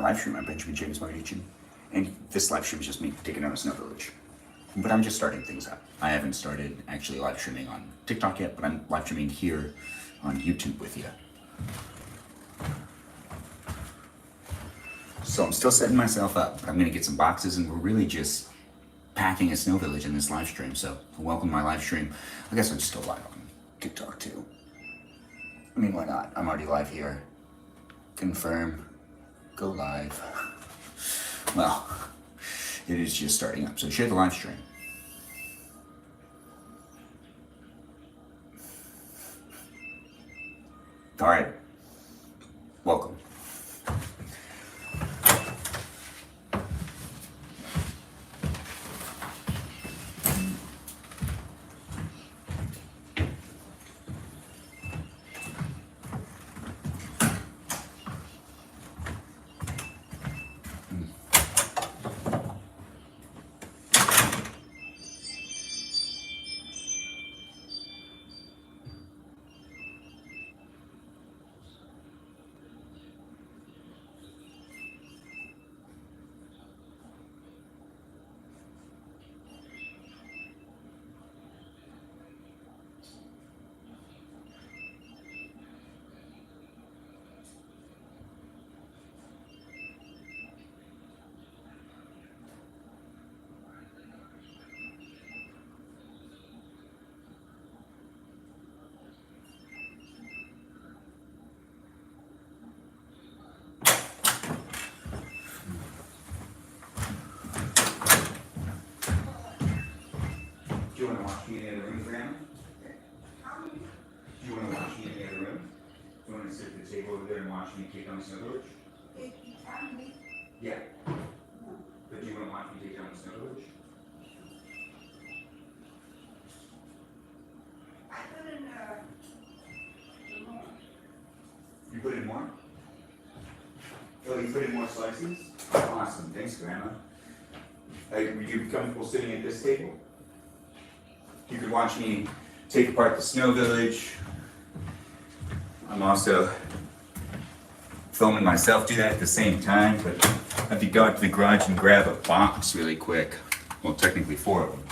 live stream. I'm Benjamin Magrdichian, and this live stream is just me taking down a snow village. But I'm just starting things up. I haven't started actually live streaming on TikTok yet, but I'm live streaming here on YouTube with you. So I'm still setting myself up. I'm gonna get some boxes, and we're really just packing a snow village in this live stream. So welcome to my live stream. I guess I'm just still live on TikTok too. I mean, why not? I'm already live here. Confirm. Go live. Well, it is just starting up, so share the live stream. All right, welcome. Do you want to watch me in the other room, Grandma? Do you want to watch me in the other room? Do you want to sit at the table over there and watch me take down the snow village? Yeah. But do you want to watch me take down the snow village? You put in more? Oh, you put in more slices? Awesome. Thanks, Grandma. Would you be comfortable sitting at this table? You could watch me take apart the snow village. I'm also filming myself do that at the same time, but I have to go out to the garage and grab a box really quick. Well, technically 4 of them.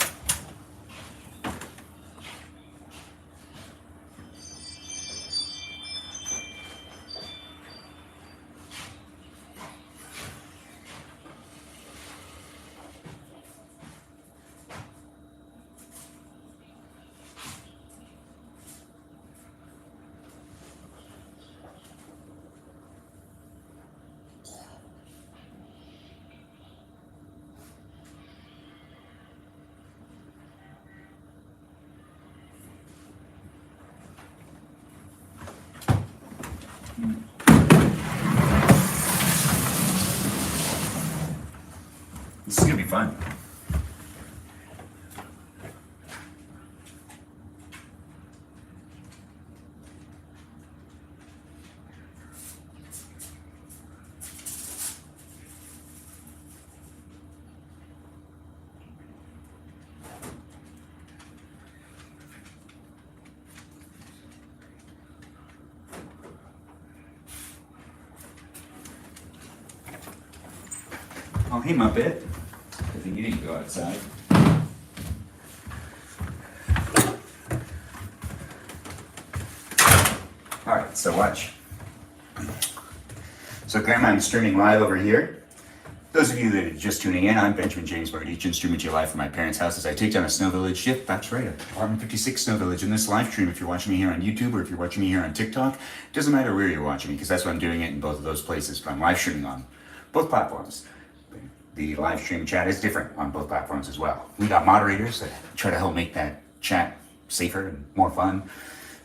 This is gonna be fun. Oh, hey, Muppet. I think you didn't go outside. Alright, so watch. So Grandma, I'm streaming live over here. Those of you that are just tuning in, I'm Benjamin Magrdichian, streaming to you live from my parents' house as I take down a snow village. Yep, that's right, apartment 56 snow village in this live stream. If you're watching me here on YouTube or if you're watching me here on TikTok, it doesn't matter where you're watching me because that's what I'm doing it in both of those places, but I'm live streaming on both platforms. The live stream chat is different on both platforms as well. We got moderators that try to help make that chat safer and more fun.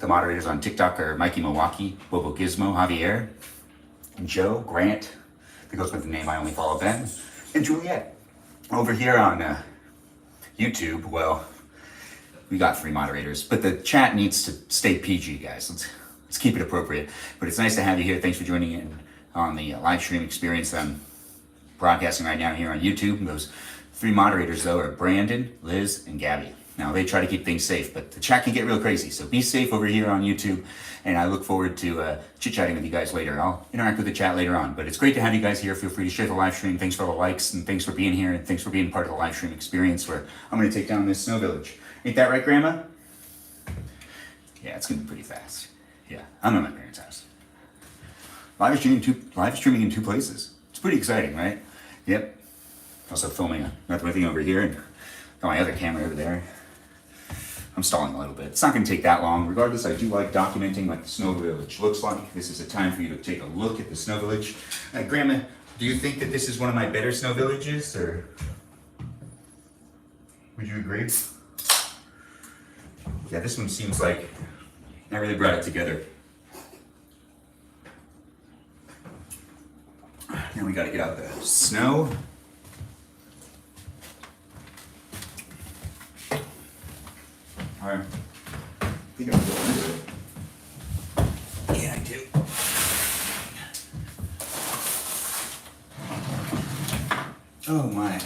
The moderators on TikTok are Mikey Milwaukee, Bobo Gizmo, Javier, and Joe, Grant, that goes with the name I only follow Ben, and Juliet. Over here on YouTube, well, we got 3 moderators, but the chat needs to stay PG, guys. Let's keep it appropriate. But it's nice to have you here. Thanks for joining in on the live stream experience that I'm broadcasting right now here on YouTube. And those 3 moderators, though, are Brandon, Liz, and Gabby. Now, they try to keep things safe, but the chat can get real crazy. So be safe over here on YouTube, and I look forward to chit-chatting with you guys later. I'll interact with the chat later on, but it's great to have you guys here. Feel free to share the live stream. Thanks for all the likes, and thanks for being here, and thanks for being part of the live stream experience where I'm going to take down this snow village. Ain't that right, Grandma? Yeah, it's going to be pretty fast. Yeah, I'm at my parents' house. Live streaming in two places. It's pretty exciting, right? Yep. Also filming another thing over here, and got my other camera over there. I'm stalling a little bit. It's not going to take that long. Regardless, I do like documenting what the snow village looks like. This is a time for you to take a look at the snow village. Grandma, do you think that this is one of my better snow villages, or would you agree? Yeah, this one seems like I really brought it together. Now we got to get out the snow. Alright. I think I'm going into it. Yeah, I do. Oh my.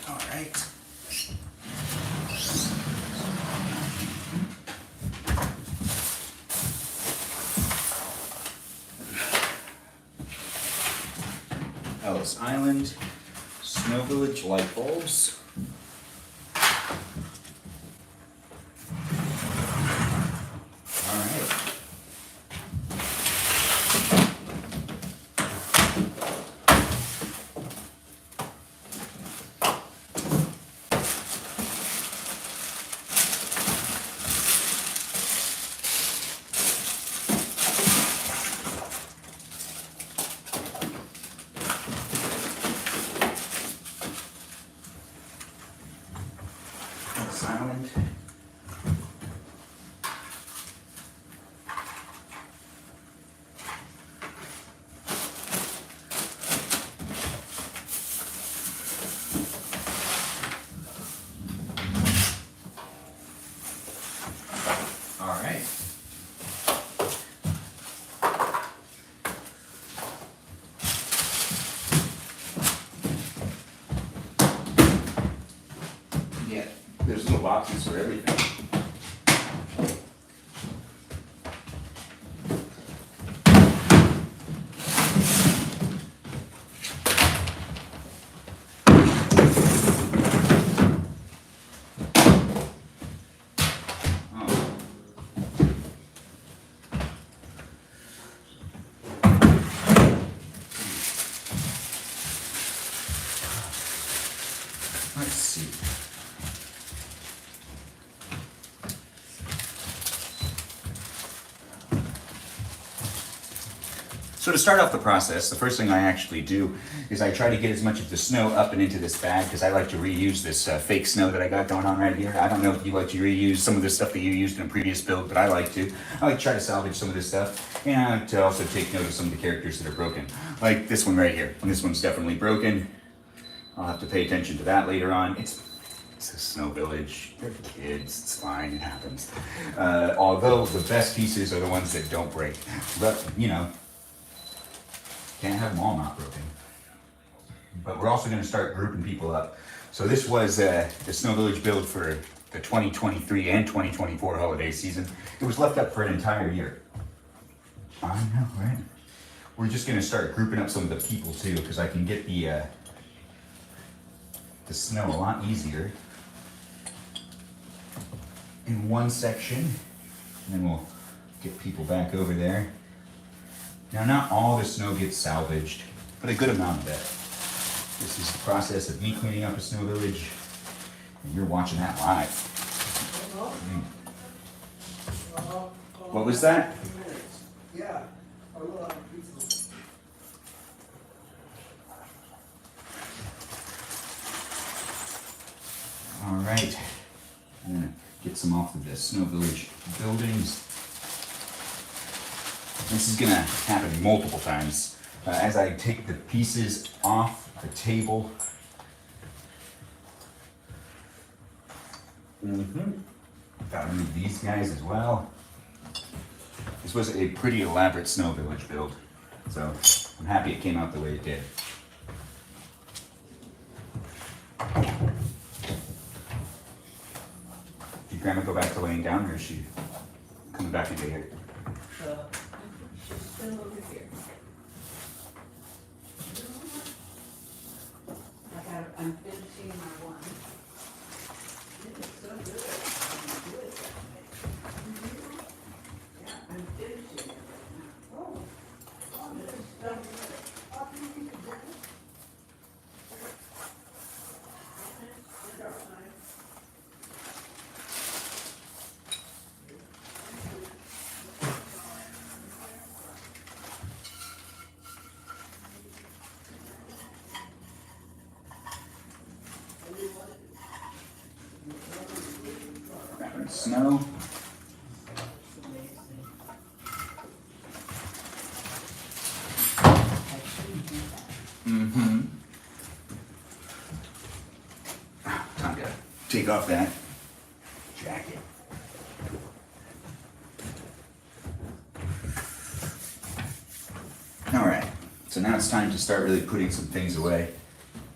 Alright. Ellis Island, Snow Village light bulbs. Island. All right. Yeah. There's little boxes for everything. Let's see. So to start off the process, the first thing I actually do is I try to get as much of the snow up and into this bag because I like to reuse this fake snow that I got going on right here. I don't know if you like to reuse some of the stuff that you used in a previous build, but I like to. I like to try to salvage some of this stuff, and I like to also take note of some of the characters that are broken. Like this one right here. And this one's definitely broken. I'll have to pay attention to that later on. It's a snow village. They're kids. It's fine. It happens. Although the best pieces are the ones that don't break. But, you know, can't have them all not broken. But we're also going to start grouping people up. So this was the Snow Village build for the 2023 and 2024 holiday season. It was left up for an entire year. I know, right? We're just going to start grouping up some of the people too, because I can get the snow a lot easier in one section, and then we'll get people back over there. Now, not all the snow gets salvaged, but a good amount of it. This is the process of me cleaning up a snow village, and you're watching that live. What was that? Yeah. All right, I'm gonna get some off of the Snow Village buildings. This is gonna happen multiple times. As I take the pieces off the table. Gotta move these guys as well. This was a pretty elaborate Snow Village build, so I'm happy it came out the way it did. Grandma go back to laying down, or is she coming back into here? She's still over here. I'm finishing my one. It is so good. I'm do it that way. Yeah, I'm finishing it right now. Oh, this is done. Wrapping in snow. Time to take off that jacket. All right, so now it's time to start really putting some things away.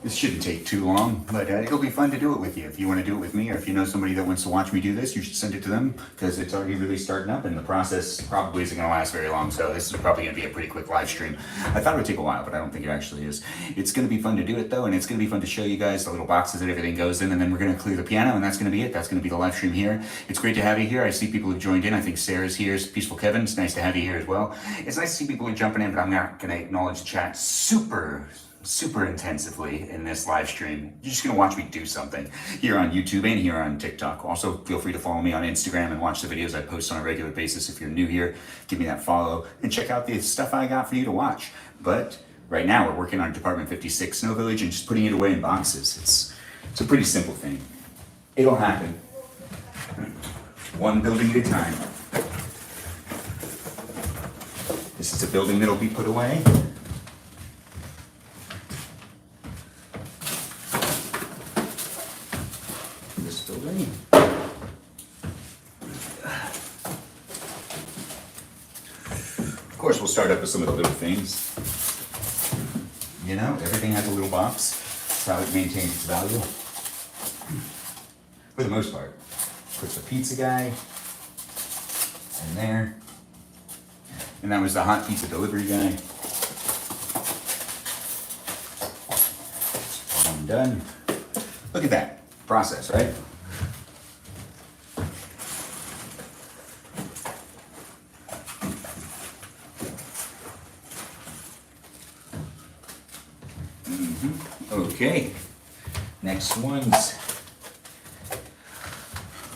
This shouldn't take too long, but it'll be fun to do it with you. If you want to do it with me, or if you know somebody that wants to watch me do this, you should send it to them, because it's already really starting up, and the process probably isn't going to last very long, so this is probably going to be a pretty quick live stream. I thought it would take a while, but I don't think it actually is. It's going to be fun to do it, though, and it's going to be fun to show you guys the little boxes that everything goes in, and then we're going to clear the piano, and that's going to be it. That's going to be the live stream here. It's great to have you here. I see people who've joined in. I think Sarah's here. Peaceful Kevin, it's nice to have you here as well. It's nice to see people who are jumping in, but I'm not going to acknowledge the chat super intensively in this live stream. You're just going to watch me do something here on YouTube and here on TikTok. Also, feel free to follow me on Instagram and watch the videos I post on a regular basis. If you're new here, give me that follow and check out the stuff I got for you to watch. But right now, we're working on Department 56 Snow Village and just putting it away in boxes. It's a pretty simple thing. It'll happen. One building at a time. This is a building that'll be put away. Of course, we'll start up with some of the little things. You know, everything has a little box. That's how it maintains its value. For the most part. Puts the pizza guy in there. And that was the hot pizza delivery guy. I'm done. Look at that process, right? Okay, next one's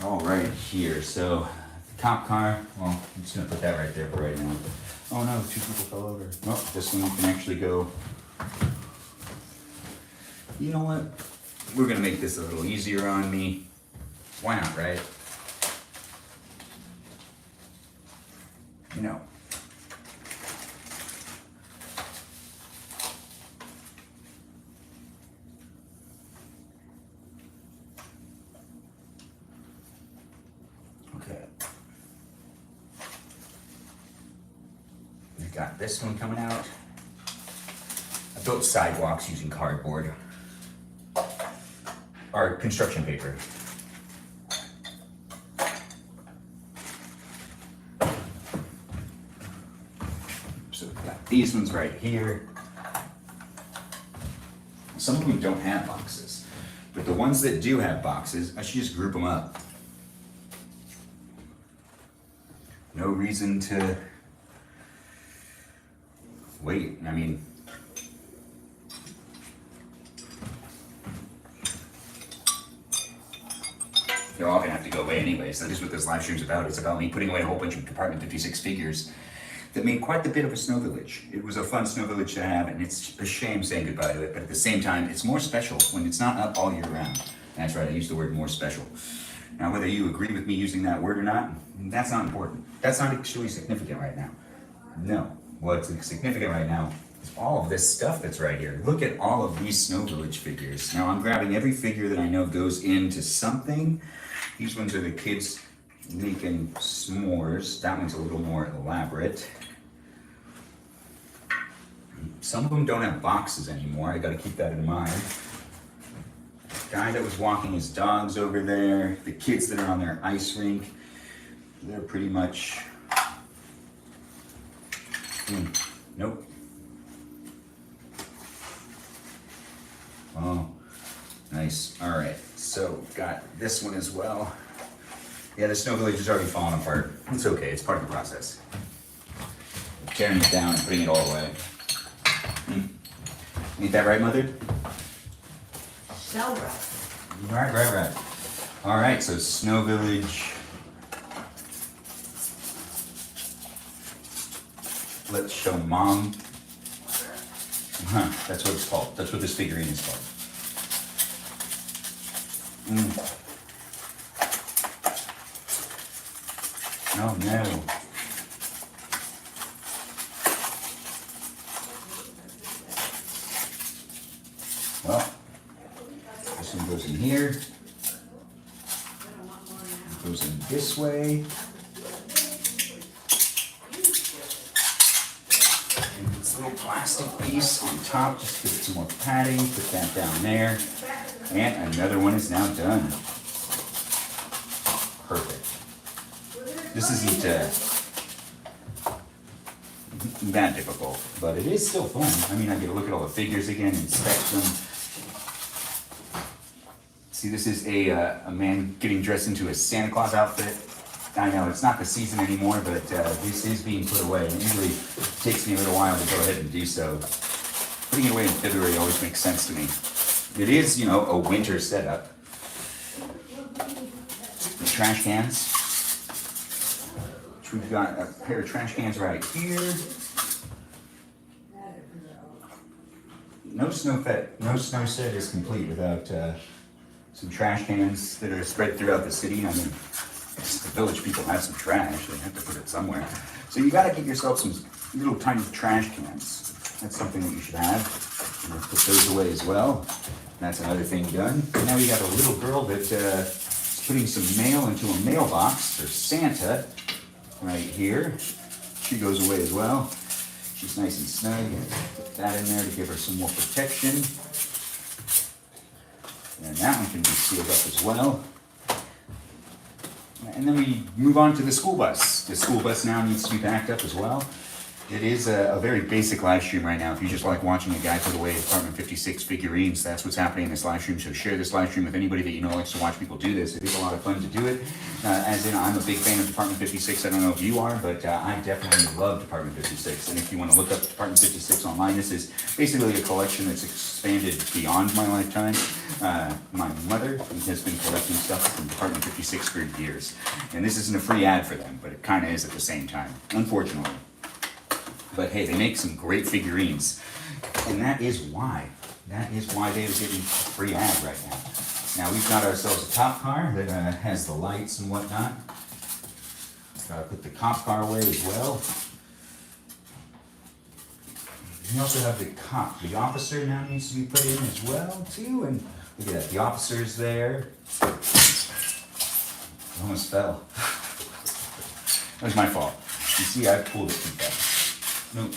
all right here. So the cop car, well, I'm just gonna put that right there for right now. Oh no, 2 people fell over. Oh, this one can actually go. You know what? We're gonna make this a little easier on me. Why not, right? You know. Got this one coming out. I built sidewalks using cardboard or construction paper. So we've got these ones right here. Some of them don't have boxes, but the ones that do have boxes, I should just group them up. No reason to wait. I mean, they're all gonna have to go away anyways. That is what this live stream's about. It's about me putting away a whole bunch of Department 56 figures that made quite a bit of a snow village. It was a fun snow village to have, and it's a shame saying goodbye to it, but at the same time, it's more special when it's not up all year round. That's right, I used the word more special. Now, whether you agree with me using that word or not, that's not important. That's not actually significant right now. No. What's significant right now is all of this stuff that's right here. Look at all of these Snow Village figures. Now I'm grabbing every figure that I know goes into something. These ones are the kids making s'mores. That one's a little more elaborate. Some of them don't have boxes anymore. I gotta keep that in mind. guy that was walking his dogs over there, the kids that are on their ice rink, they're pretty much, nope. Oh, nice. All right, so got this one as well. Yeah, the snow village is already falling apart. It's okay, it's part of the process. Tearing it down and putting it all away. Ain't that right, Mother? So right. Right. All right, so snow village. Let's show Mom. That's what it's called. That's what this figurine is called. Oh no. Well, this one goes in here. Goes in this way. And this little plastic piece on top, just give it some more padding, put that down there. And another one is now done. Perfect. This isn't that difficult, but it is still fun. I mean, I get to look at all the figures again, inspect them. See, this is a man getting dressed into a Santa Claus outfit. I know it's not the season anymore, but this is being put away. And it usually takes me a little while to go ahead and do so. Putting it away in February always makes sense to me. It is, you know, a winter setup. The trash cans. Which we've got a pair of trash cans right here. No snow set is complete without some trash cans that are spread throughout the city. I mean, the village people have some trash. They have to put it somewhere. So you gotta get yourself some little tiny trash cans. That's something that you should have. I'm gonna put those away as well. That's another thing done. Now we got a little girl that is putting some mail into a mailbox for Santa right here. She goes away as well. She's nice and snug. Put that in there to give her some more protection. And that one can be sealed up as well. And then we move on to the school bus. The school bus now needs to be backed up as well. It is a very basic live stream right now. If you just like watching a guy put away Department 56 figurines, that's what's happening in this live stream. So share this live stream with anybody that you know likes to watch people do this. It is a lot of fun to do it. As in, I'm a big fan of Department 56. I don't know if you are, but I definitely love Department 56. And if you want to look up Department 56 online, this is basically a collection that's expanded beyond my lifetime. My mother has been collecting stuff from Department 56 for years. And this isn't a free ad for them, but it kind of is at the same time, unfortunately. But hey, they make some great figurines. And that is why. That is why they're getting a free ad right now. Now we've got ourselves a cop car that has the lights and whatnot. Gotta put the cop car away as well. We also have the cop. The officer now needs to be put in as well too. And look at that, the officer's there. I almost fell. That was my fault. You see, I pulled it too fast. Nope.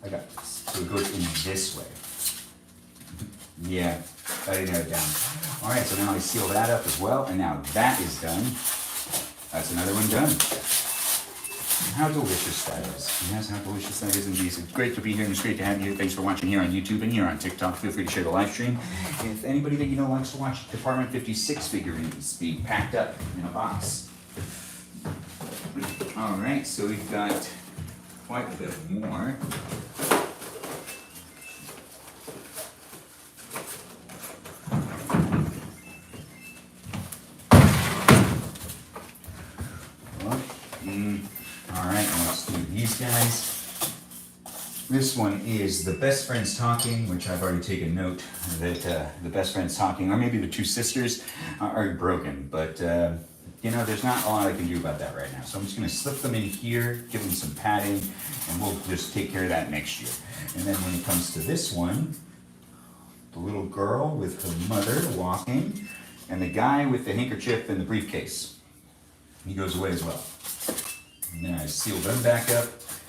I got this. So it goes in this way. Yeah, I didn't have it down. All right, so now I seal that up as well, and now that is done. That's another one done. And how delicious that is. Yes, how delicious that is indeed. It's great to be here, and it's great to have you here. Thanks for watching here on YouTube and here on TikTok. Feel free to share the live stream. If anybody that you know likes to watch Department 56 figurines being packed up in a box. All right, so we've got quite a bit more. All right, let's do these guys. This one is The Best Friends Talking, which I've already taken note that the Best Friends Talking, or maybe the two sisters, are broken, but you know, there's not a lot I can do about that right now. So I'm just gonna slip them in here, give them some padding, and we'll just take care of that next year. And then when it comes to this one, the little girl with her mother walking, and the guy with the handkerchief and the briefcase. He goes away as well. And then I seal them back up.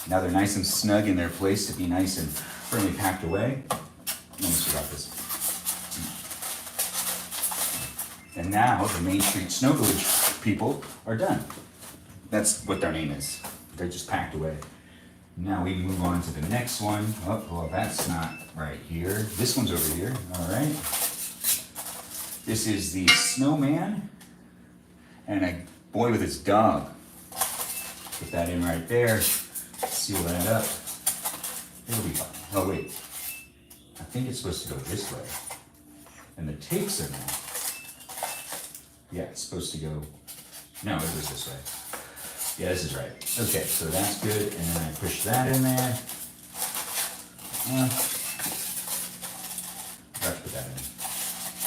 Now they're nice and snug in their place to be nice and firmly packed away. Almost forgot this. And now the Main Street Snow Village people are done. That's what their name is. They're just packed away. Now we move on to the next one. Oh, well, that's not right here. This one's over here. All right. This is the snowman and a boy with his dog. Put that in right there. Seal that up. It'll be fine. Oh, wait. I think it's supposed to go this way. And the tapes are now. Yeah, it's supposed to go. No, it goes this way. Yeah, this is right. Okay, so that's good. And then I push that in there. Right, put that in.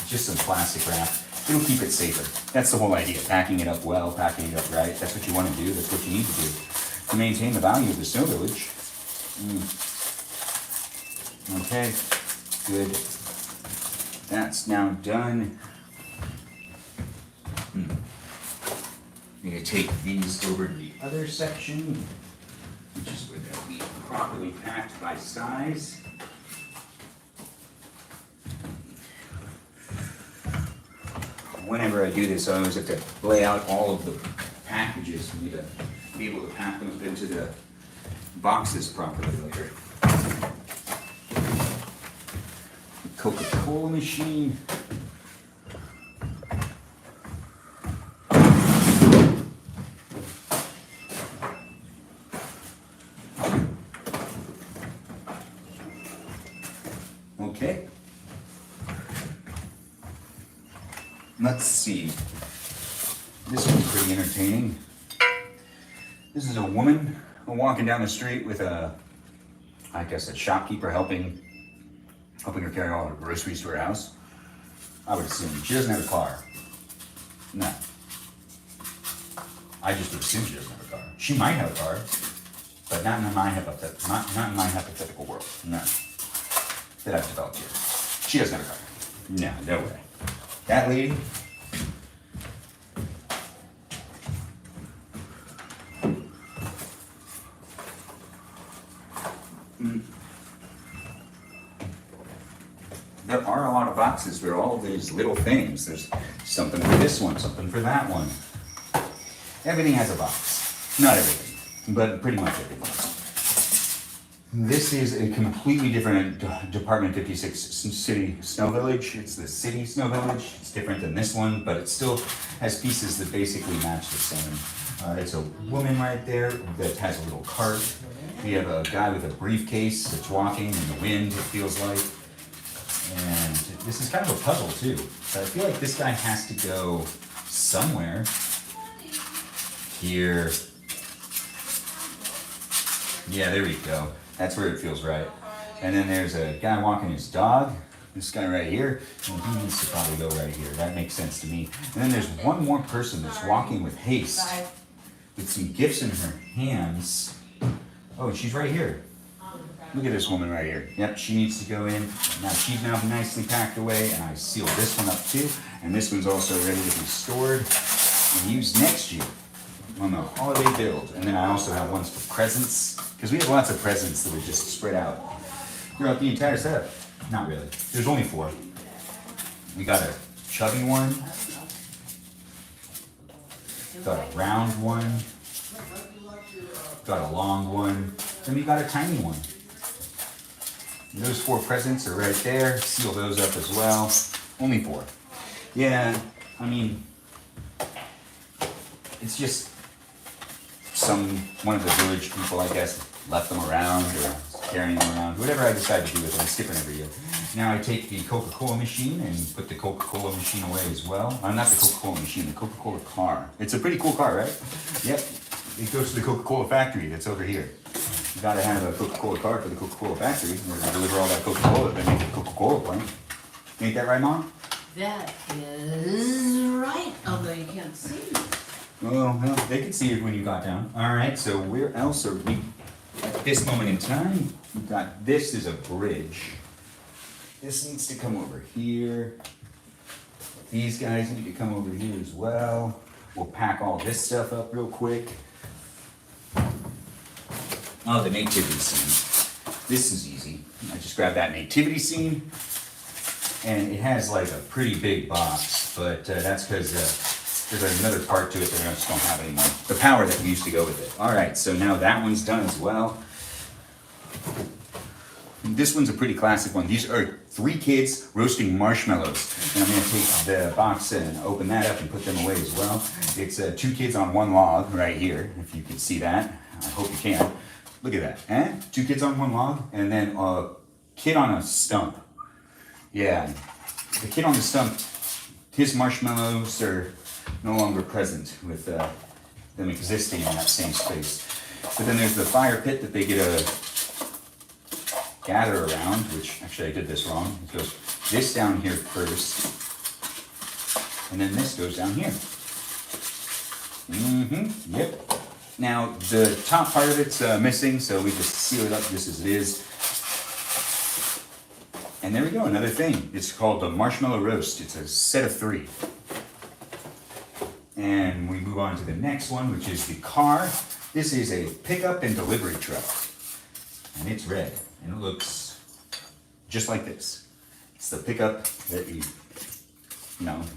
Just some plastic wrap. It'll keep it safer. That's the whole idea. Packing it up well, packing it up right. That's what you want to do. That's what you need to do to maintain the value of the snow village. Okay, good. That's now done. I'm going to take these over to the other section, which is where they'll be properly packed by size. Whenever I do this, I always have to lay out all of the packages for me to be able to pack them up into the boxes properly later. Coca-Cola machine. Okay. Let's see. This one's pretty entertaining. This is a woman walking down the street with a shopkeeper helping her carry all her groceries to her house. I would assume she doesn't have a car. No. I just would assume she doesn't have a car. She might have a car, but not in my hypothetical world. No. That I've developed here. She doesn't have a car. No, no way. That lady. There are a lot of boxes for all of these little things. There's something for this one, something for that one. Everything has a box. Not everything, but pretty much everything. This is a completely different Department 56 city snow village. It's the city snow village. It's different than this one, but it still has pieces that basically match the same. It's a woman right there that has a little cart. We have a guy with a briefcase that's walking in the wind, it feels like. And this is kind of a puzzle too. So I feel like this guy has to go somewhere. Here. Yeah, there we go. That's where it feels right. And then there's a guy walking his dog. This guy right here. And he needs to probably go right here. That makes sense to me. And then there's one more person that's walking with haste. With some gifts in her hands. Oh, she's right here. Look at this woman right here. Yep, she needs to go in. Now she's now nicely packed away, and I sealed this one up too. And this one's also ready to be stored and used next year on the holiday build. And then I also have ones for presents, because we have lots of presents that we just spread out throughout the entire setup. Not really. There's only 4. We got a chubby one. Got a round one. Got a long one. Then we got a tiny one. And those 4 presents are right there. Seal those up as well. Only 4. Yeah, I mean, it's just one of the village people, I guess, left them around or carrying them around. Whatever I decide to do with them, it's different every year. Now I take the Coca-Cola machine and put the Coca-Cola machine away as well. Not the Coca-Cola machine, the Coca-Cola car. It's a pretty cool car, right? Yep. It goes to the Coca-Cola factory that's over here. You gotta have a Coca-Cola car for the Coca-Cola factory in order to deliver all that Coca-Cola that make the Coca-Cola plant. Ain't that right, Mom? That is right, although you can't see me. Well, they could see it when you got down. All right, so where else are we at this moment in time? We've got this is a bridge. This needs to come over here. These guys need to come over here as well. We'll pack all this stuff up real quick. Oh, the nativity scene. This is easy. I just grab that nativity scene And it has like a pretty big box, but that's because there's another part to it that I just don't have anymore. The power that used to go with it. All right, so now that one's done as well. This one's a pretty classic one. These are 3 kids roasting marshmallows. And I'm gonna take the box and open that up and put them away as well. It's 2 kids on 1 log right here, if you can see that. I hope you can. Look at that, eh? 2 kids on 1 log, and then a kid on a stump. Yeah, the kid on the stump, his marshmallows are no longer present with them existing in that same space. But then there's the fire pit that they get to gather around, which actually I did this wrong. It goes this down here first, and then this goes down here. Yep. Now the top part of it's missing, so we just seal it up just as it is. And there we go, another thing. It's called the marshmallow roast. It's a set of 3. And we move on to the next one, which is the car. This is a pickup and delivery truck. And it's red. And it looks just like this. It's the pickup that you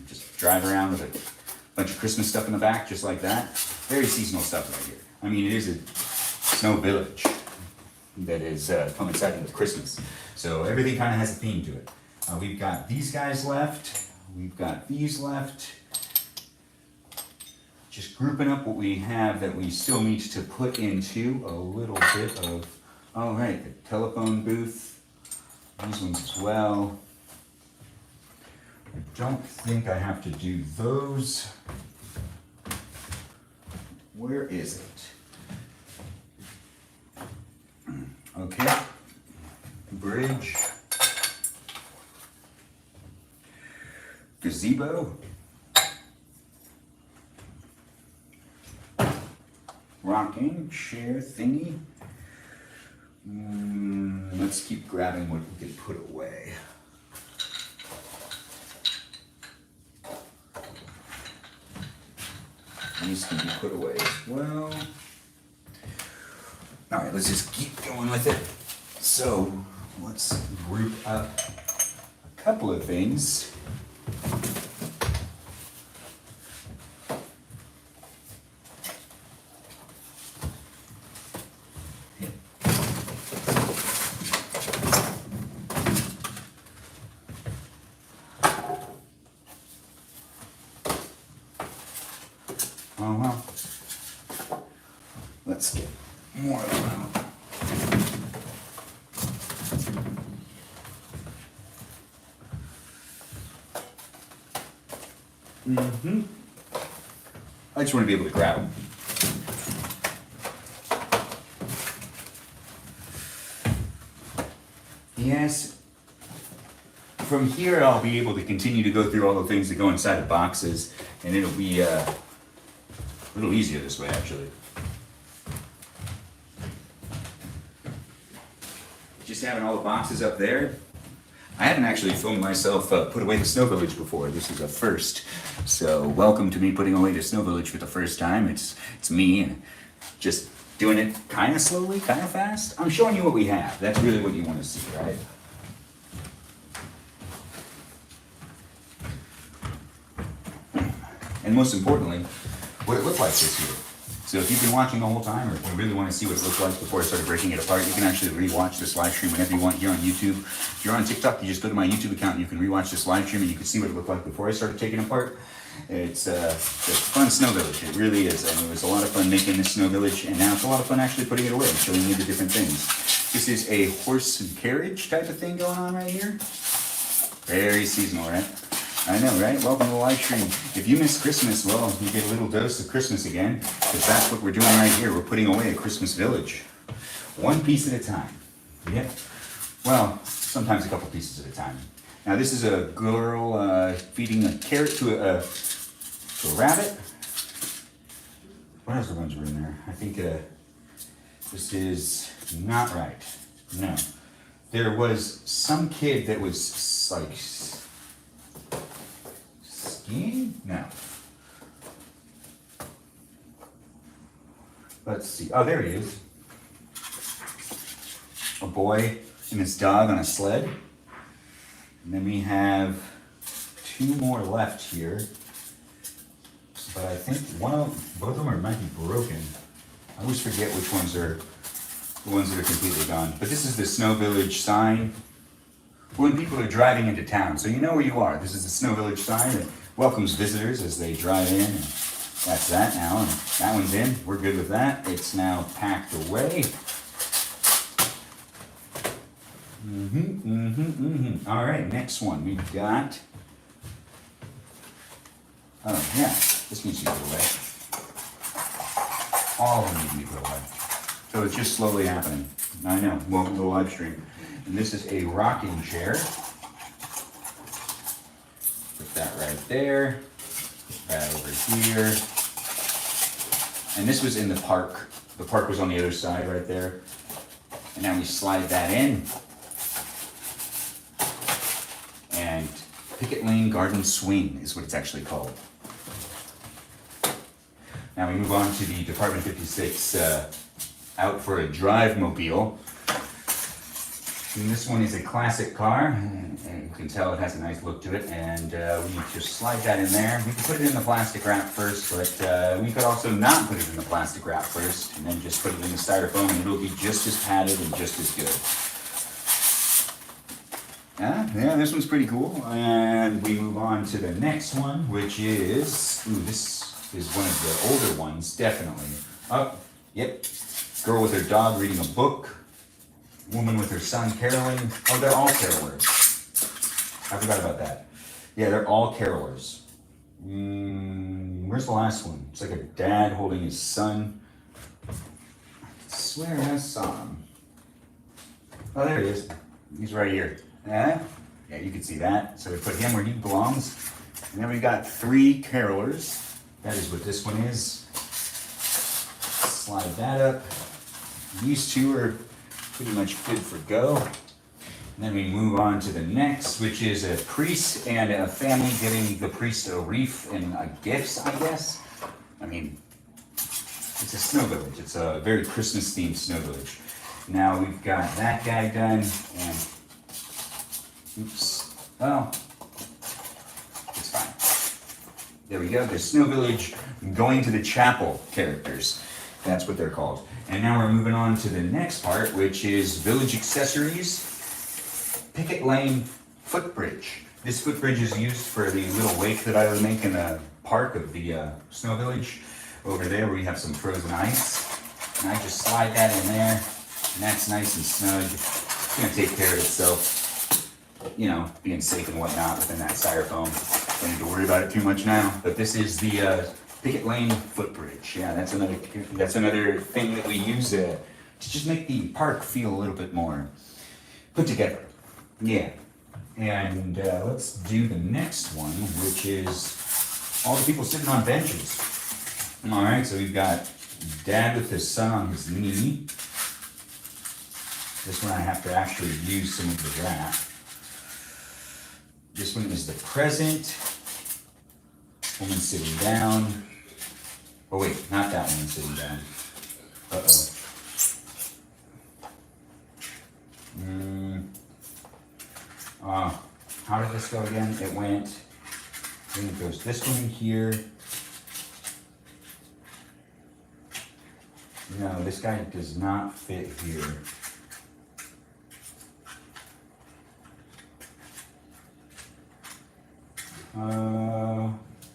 just drive around with a bunch of Christmas stuff in the back, just like that. Very seasonal stuff right here. I mean, it is a snow village that is coinciding with Christmas. So everything kind of has a theme to it. We've got these guys left. We've got these left. Just grouping up what we have that we still need to put into a little bit of, all right, the telephone booth. These ones as well. I don't think I have to do those. Where is it? Okay. Bridge. Gazebo. Rocking chair thingy. Let's keep grabbing what we can put away. These can be put away as well. All right, let's just keep going with it. So let's group up a couple of things. Oh well. Let's get more of them out. I just want to be able to grab them. Yes. From here, I'll be able to continue to go through all the things that go inside the boxes, and it'll be a little easier this way, actually. Just having all the boxes up there. I haven't actually filmed myself put away the Snow Village before. This is a first. So welcome to me putting away the Snow Village for the first time. It's me, and just doing it kind of slowly, kind of fast. I'm showing you what we have. That's really what you want to see, right? And most importantly, what it looked like this year. So if you've been watching the whole time, or if you really want to see what it looked like before I started breaking it apart, you can actually rewatch this live stream whenever you want here on YouTube. If you're on TikTok, you just go to my YouTube account and you can rewatch this live stream and you can see what it looked like before I started taking it apart. It's a fun snow village. It really is. I mean, it was a lot of fun making this snow village, and now it's a lot of fun actually putting it away and showing you the different things. This is a horse and carriage type of thing going on right here. Very seasonal, right? I know, right? Welcome to the live stream. If you miss Christmas, well, you get a little dose of Christmas again, because that's what we're doing right here. We're putting away a Christmas village. One piece at a time. Yep. Well, sometimes a couple pieces at a time. Now this is a girl feeding a carrot to a rabbit. What else ones were in there? I think this is not right. No. There was some kid that was like skiing? No. Let's see. Oh, there he is. A boy and his dog on a sled. And then we have 2 more left here. But I think both of them might be broken. I always forget which ones are the ones that are completely gone. But this is the Snow Village sign. When people are driving into town, so you know where you are. This is the Snow Village sign that welcomes visitors as they drive in. And that's that now. And that one's in. We're good with that. It's now packed away. All right, next one. We've got. Oh, yeah. This needs to be put away. All of them need to be put away. So it's just slowly happening. I know. Welcome to the live stream. And this is a rocking chair. Put that right there. Put that over here. And this was in the park. The park was on the other side right there. And now we slide that in. And Picket Lane Garden Swing is what it's actually called. Now we move on to the Department 56 Out for a Drive mobile. And this one is a classic car, and you can tell it has a nice look to it, and we just slide that in there. We can put it in the plastic wrap first, but we could also not put it in the plastic wrap first, and then just put it in the styrofoam, and it'll be just as padded and just as good. Yeah, this one's pretty cool. And we move on to the next one, which is, this is one of the older ones, definitely. Oh, yep, girl with her dog reading a book. Woman with her son caroling. Oh, they're all carolers. I forgot about that. Yeah, they're all carolers. Where's the last one? It's like a dad holding his son. I swear I saw him. Oh, there he is. He's right here. Yeah, you can see that. So we put him where he belongs. And then we've got 3 carolers. That is what this one is. Slide that up. These 2 are pretty much good for go. And then we move on to the next, which is a priest and a family giving the priest a wreath and gifts, I guess. I mean, it's a snow village. It's a very Christmas-themed snow village. Now we've got that guy done, and oops, well, it's fine. There we go. The Snow Village Going to the Chapel characters. That's what they're called. And now we're moving on to the next part, which is Village Accessories, Picket Lane Footbridge. This footbridge is used for the little wake that I would make in the park of the Snow Village. Over there we have some frozen ice. And I just slide that in there, and that's nice and snug. It's gonna take care of itself. You know, being safe and whatnot within that styrofoam. Don't need to worry about it too much now. But this is the Picket Lane Footbridge. Yeah, that's another thing that we use to just make the park feel a little bit more put together. Yeah. And let's do the next one, which is all the people sitting on benches. All right, so we've got dad with his son on his knee. This one I have to actually use some of the wrap. This one is the present. Woman sitting down. Oh wait, not that one sitting down. How did this go again? It went, I think it goes this one here. No, this guy does not fit here.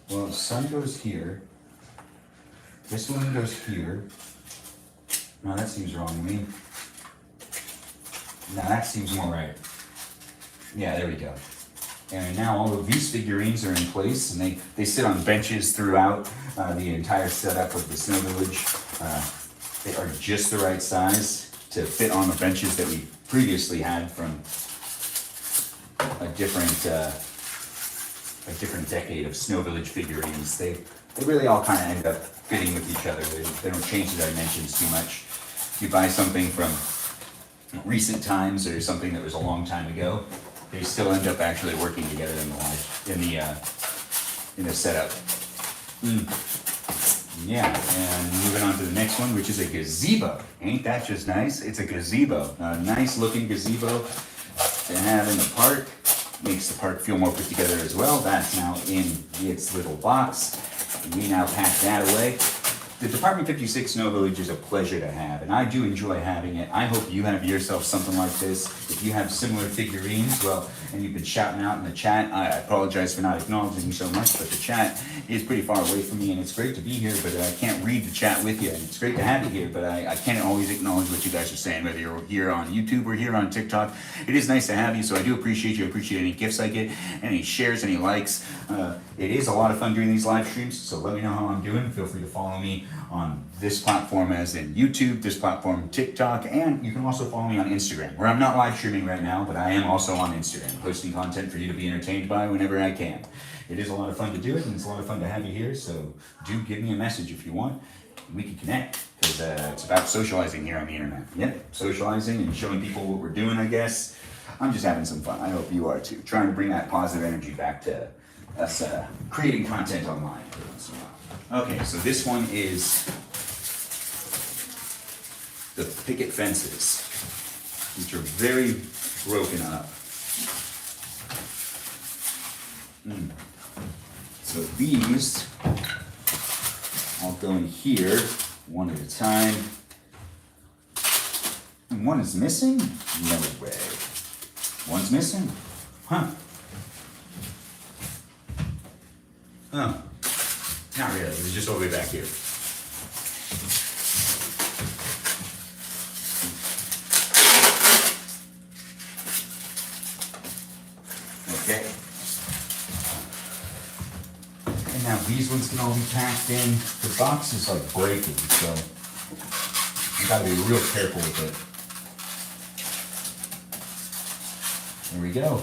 Well, sun goes here. This one goes here. No, that seems wrong to me. No, that seems more right. Yeah, there we go. And now all of these figurines are in place, and they sit on benches throughout the entire setup of the Snow Village. They are just the right size to fit on the benches that we previously had from a different decade of Snow Village figurines. They really all kind of end up fitting with each other. They don't change the dimensions too much. If you buy something from recent times or something that was a long time ago, they still end up actually working together in the setup. Yeah, and moving on to the next one, which is a gazebo. Ain't that just nice? It's a gazebo, a nice looking gazebo to have in the park. makes the park feel more put together as well. That's now in its little box. We now pack that away. The Department 56 Snow Village is a pleasure to have, and I do enjoy having it. I hope you have yourself something like this. If you have similar figurines, well, and you've been shouting out in the chat, I apologize for not acknowledging you so much, but the chat is pretty far away from me, and it's great to be here, but I can't read the chat with you, and it's great to have you here, but I can't always acknowledge what you guys are saying, whether you're here on YouTube or here on TikTok. It is nice to have you, so I do appreciate you. I appreciate any gifts I get, any shares, any likes. It is a lot of fun doing these live streams, so let me know how I'm doing. Feel free to follow me on this platform as in YouTube, this platform TikTok, and you can also follow me on Instagram, where I'm not live streaming right now, but I am also on Instagram, posting content for you to be entertained by whenever I can. It is a lot of fun to do it, and it's a lot of fun to have you here, so do give me a message if you want, and we can connect, because it's about socializing here on the internet. Yep, socializing and showing people what we're doing, I guess. I'm just having some fun. I hope you are too. Trying to bring that positive energy back to us creating content online every once in a while. Okay, so this one is the picket fences, which are very broken up. So these, I'll go in here one at a time. And one is missing? No way. One's missing? Huh. Oh. Not really, it was just all the way back here. Okay. And now these ones can all be packed in. The box is like breaking, so you gotta be real careful with it. There we go.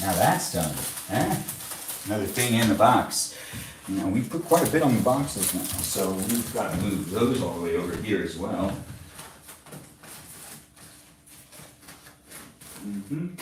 Now that's done. Another thing in the box. You know, we put quite a bit on the boxes now, so we've got to move those all the way over here as well. And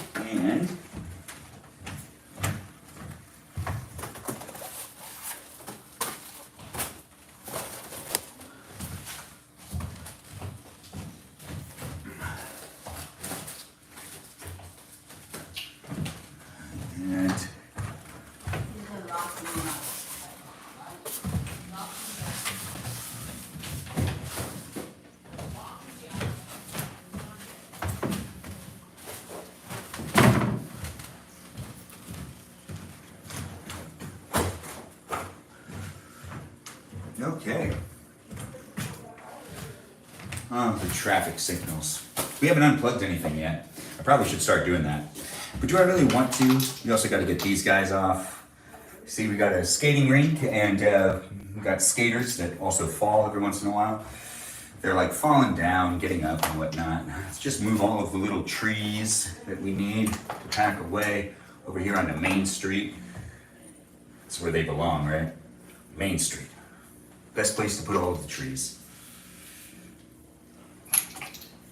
okay. Oh, the traffic signals. We haven't unplugged anything yet. I probably should start doing that. But do I really want to? We also got to get these guys off. See, we got a skating rink, and we got skaters that also fall every once in a while. They're like falling down, getting up and whatnot. Let's just move all of the little trees that we need to pack away over here on the Main Street. That's where they belong, right? Main Street. Best place to put all of the trees.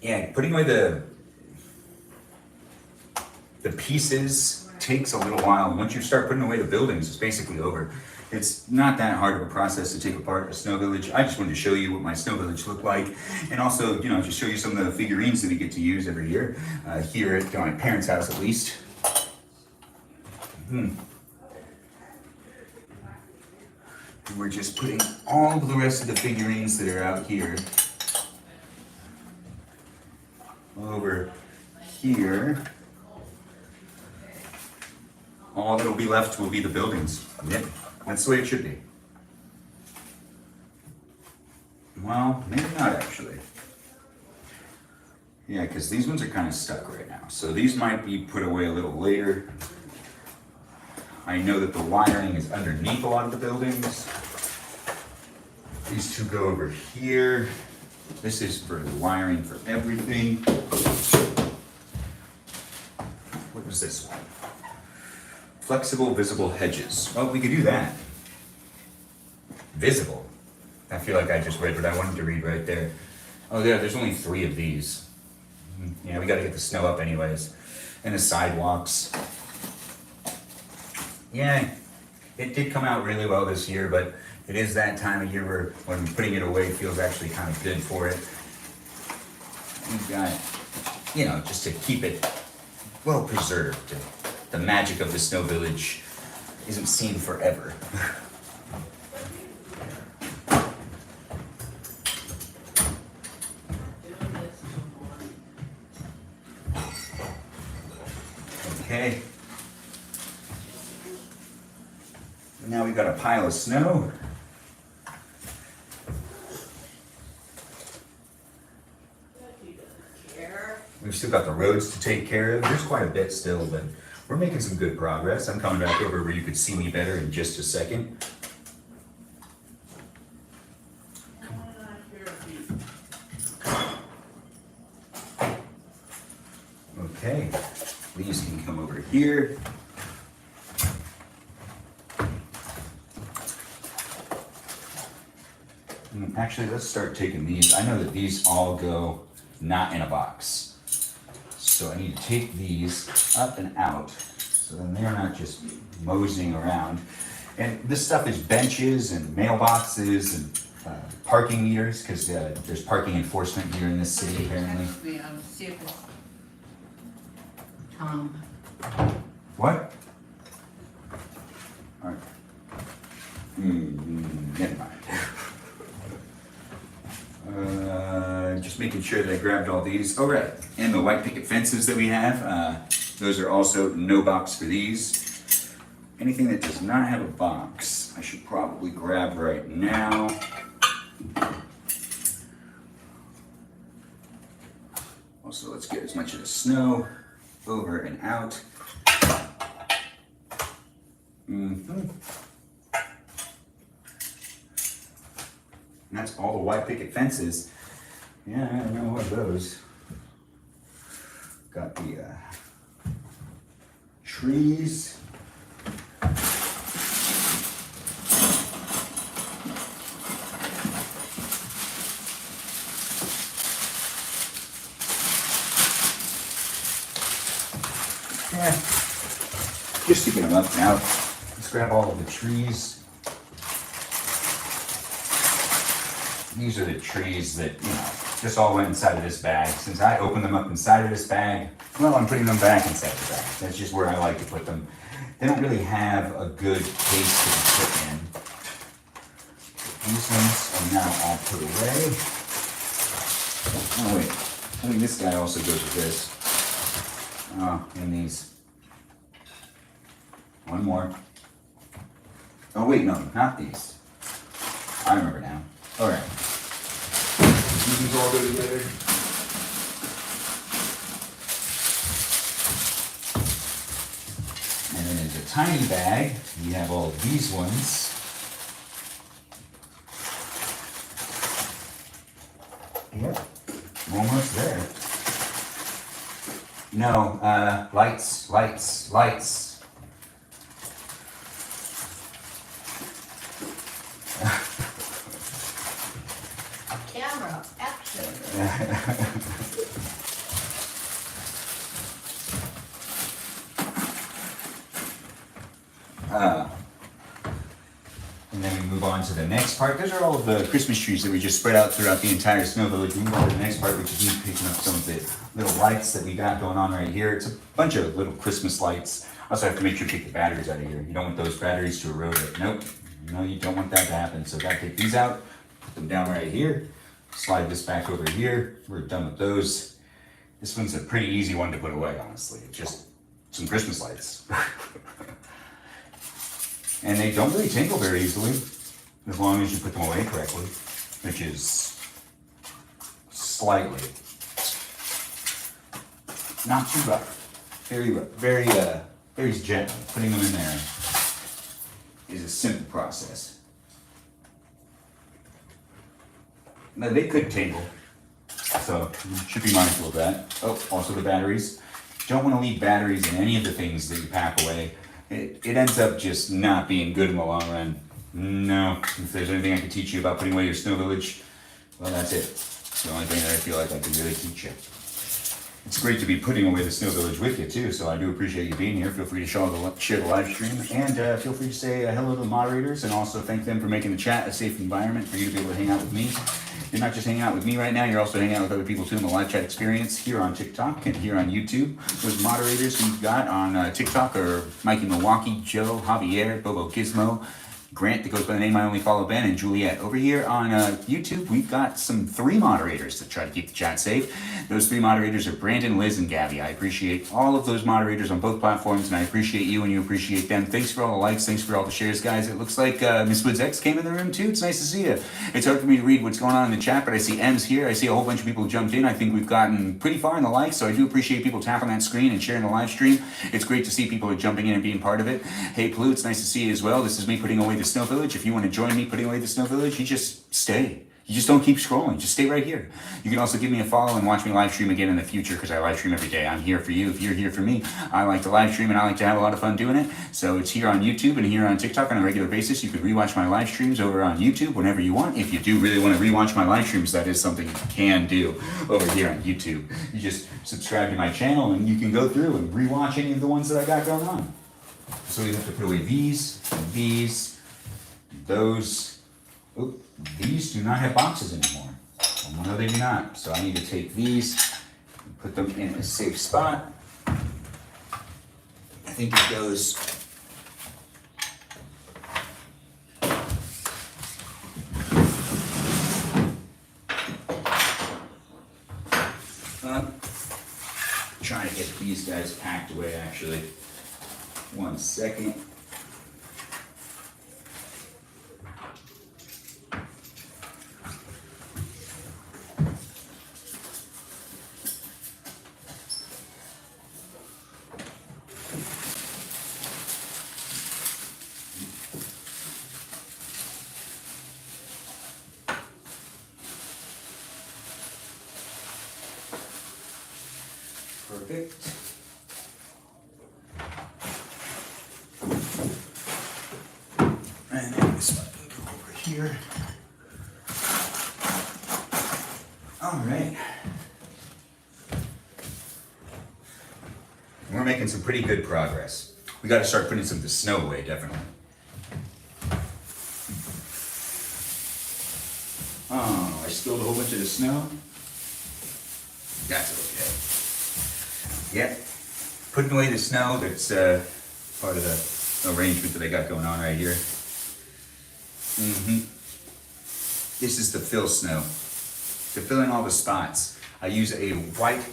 Yeah, putting away the pieces takes a little while. And once you start putting away the buildings, it's basically over. It's not that hard of a process to take apart a snow village. I just wanted to show you what my snow village looked like, and also, you know, just show you some of the figurines that we get to use every year here at my parents' house, at least. And we're just putting all of the rest of the figurines that are out here over here. All that'll be left will be the buildings. Yep, that's the way it should be. Well, maybe not actually. Yeah, because these ones are kind of stuck right now. So these might be put away a little later. I know that the wiring is underneath a lot of the buildings. These two go over here. This is for the wiring for everything. What was this one? Flexible visible hedges. Well, we could do that. Visible. I feel like I just read what I wanted to read right there. Oh, there's only 3 of these. Yeah, we gotta get the snow up anyways. And the sidewalks. Yeah, it did come out really well this year, but it is that time of year where when putting it away feels actually kind of good for it. We've got you know, just to keep it well preserved. The magic of the Snow Village isn't seen forever. Okay. Now we've got a pile of snow. We've still got the roads to take care of. There's quite a bit still, but we're making some good progress. I'm coming back over where you could see me better in just a second. Okay, these can come over here. Actually, let's start taking these. I know that these all go not in a box. So I need to take these up and out so then they're not just moseying around. And this stuff is benches and mailboxes and parking meters, because there's parking enforcement here in this city apparently. See if it's Tom. What? All right. Never mind. Just making sure that I grabbed all these. All right, and the white picket fences that we have, those are also no box for these. Anything that does not have a box, I should probably grab right now. Also, let's get as much of the snow over and out. And that's all the white picket fences. Yeah, I don't know what those. Got the trees. Yeah, just to get them up now. Let's grab all of the trees. These are the trees that, you know, just all went inside of this bag. Since I opened them up inside of this bag, well, I'm putting them back inside the bag. That's just where I like to put them. They don't really have a good case to be put in. These ones are now all put away. Oh wait, I think this guy also goes with this. Oh, and these. One more. Oh wait, no, not these. I remember now. All right. These all go together. And then in the tiny bag, we have all of these ones. Yep, almost there. No, lights. Camera, action. And then we move on to the next part. Those are all of the Christmas trees that we just spread out throughout the entire Snow Village. We move on to the next part, which is me picking up some of the little lights that we got going on right here. It's a bunch of little Christmas lights. Also have to make sure to take the batteries out of here. You don't want those batteries to erode it. Nope. No, you don't want that to happen. So gotta take these out, put them down right here, slide this back over here. We're done with those. This one's a pretty easy one to put away, honestly. It's just some Christmas lights. And they don't really tinkle very easily, as long as you put them away correctly, which is slightly. Not too rough. Very rough. Very gentle. Putting them in there is a simple process. Now they could tingle, so you should be mindful of that. Oh, also the batteries. Don't want to leave batteries in any of the things that you pack away. It ends up just not being good in the long run. No, if there's anything I can teach you about putting away your Snow Village, well, that's it. It's the only thing that I feel like I can really teach you. It's great to be putting away the Snow Village with you too, so I do appreciate you being here. Feel free to share the live stream, and feel free to say hello to the moderators, and also thank them for making the chat a safe environment for you to be able to hang out with me You're not just hanging out with me right now, you're also hanging out with other people too in the live chat experience here on TikTok and here on YouTube. Those moderators we've got on TikTok are Mikey Milwaukee, Joe, Javier, Bobo Gizmo, Grant that goes by the name I Only Follow Ben, and Juliet. Over here on YouTube, we've got three moderators to try to keep the chat safe. Those three moderators are Brandon, Liz, and Gabby. I appreciate all of those moderators on both platforms, and I appreciate you and you appreciate them. Thanks for all the likes, thanks for all the shares, guys. It looks like Miss Woods X came in the room too. It's nice to see you. It's hard for me to read what's going on in the chat, but I see M's here. I see a whole bunch of people jumped in. I think we've gotten pretty far in the likes, so I do appreciate people tapping that screen and sharing the live stream. It's great to see people are jumping in and being part of it. Hey, Plu, it's nice to see you as well. This is me putting away the Snow Village. If you want to join me putting away the Snow Village, you just stay. You just don't keep scrolling. Just stay right here. You can also give me a follow and watch me live stream again in the future because I live stream every day. I'm here for you if you're here for me. I like to live stream and I like to have a lot of fun doing it. So it's here on YouTube and here on TikTok on a regular basis. You can rewatch my live streams over on YouTube whenever you want. If you do really want to rewatch my live streams, that is something you can do over here on YouTube. You just subscribe to my channel and you can go through and rewatch any of the ones that I got going on. So we have to put away these, those. Oop, these do not have boxes anymore. Oh, no, they do not. So I need to take these and put them in a safe spot. I think it goes. Trying to get these guys packed away actually. 1 second. Perfect. And then this one can go over here. All right. We're making some pretty good progress. We got to start putting some of the snow away, definitely. Oh, I spilled a whole bunch of the snow. That's okay. Yep. Putting away the snow, that's part of the arrangement that I got going on right here. This is to fill snow. To fill in all the spots. I use a white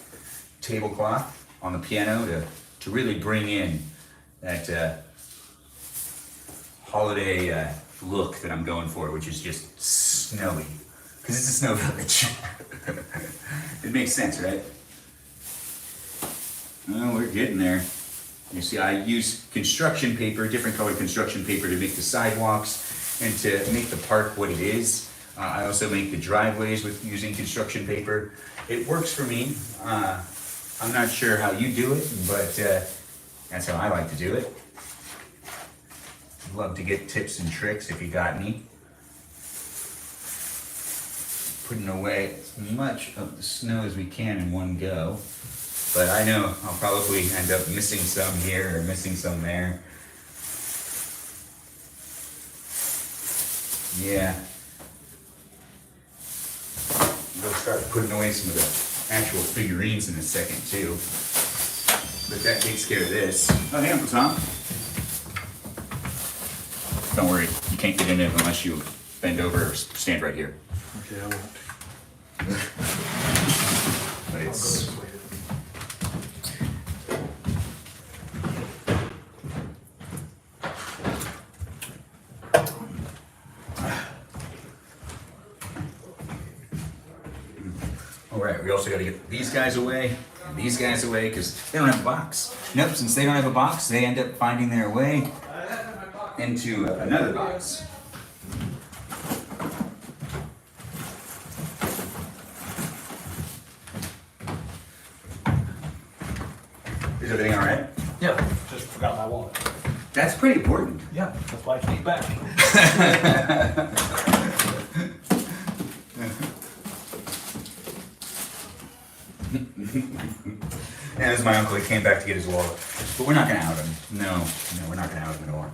tablecloth on the piano to really bring in that holiday look that I'm going for, which is just snowy. Because it's a snow village. It makes sense, right? Oh, we're getting there. You see, I use construction paper, different colored construction paper to make the sidewalks and to make the park what it is. I also make the driveways with using construction paper. It works for me. I'm not sure how you do it, but that's how I like to do it. Love to get tips and tricks if you got any. Putting away as much of the snow as we can in one go. But I know I'll probably end up missing some here or missing some there. Yeah. We'll start putting away some of the actual figurines in a second too. But that takes care of this. Oh, hey, Uncle Tom. Don't worry, you can't get in it unless you bend over or stand right here. Okay, I won't. But it's... Alright, we also got to get these guys away and these guys away because they don't have a box. Nope, since they don't have a box, they end up finding their way into another box. Is everything alright? Yeah, just forgot my wallet. That's pretty important. Yeah, that's why I came back. Yeah, this is my uncle. He came back to get his wallet. But we're not going to out him. No, we're not going to out him at all.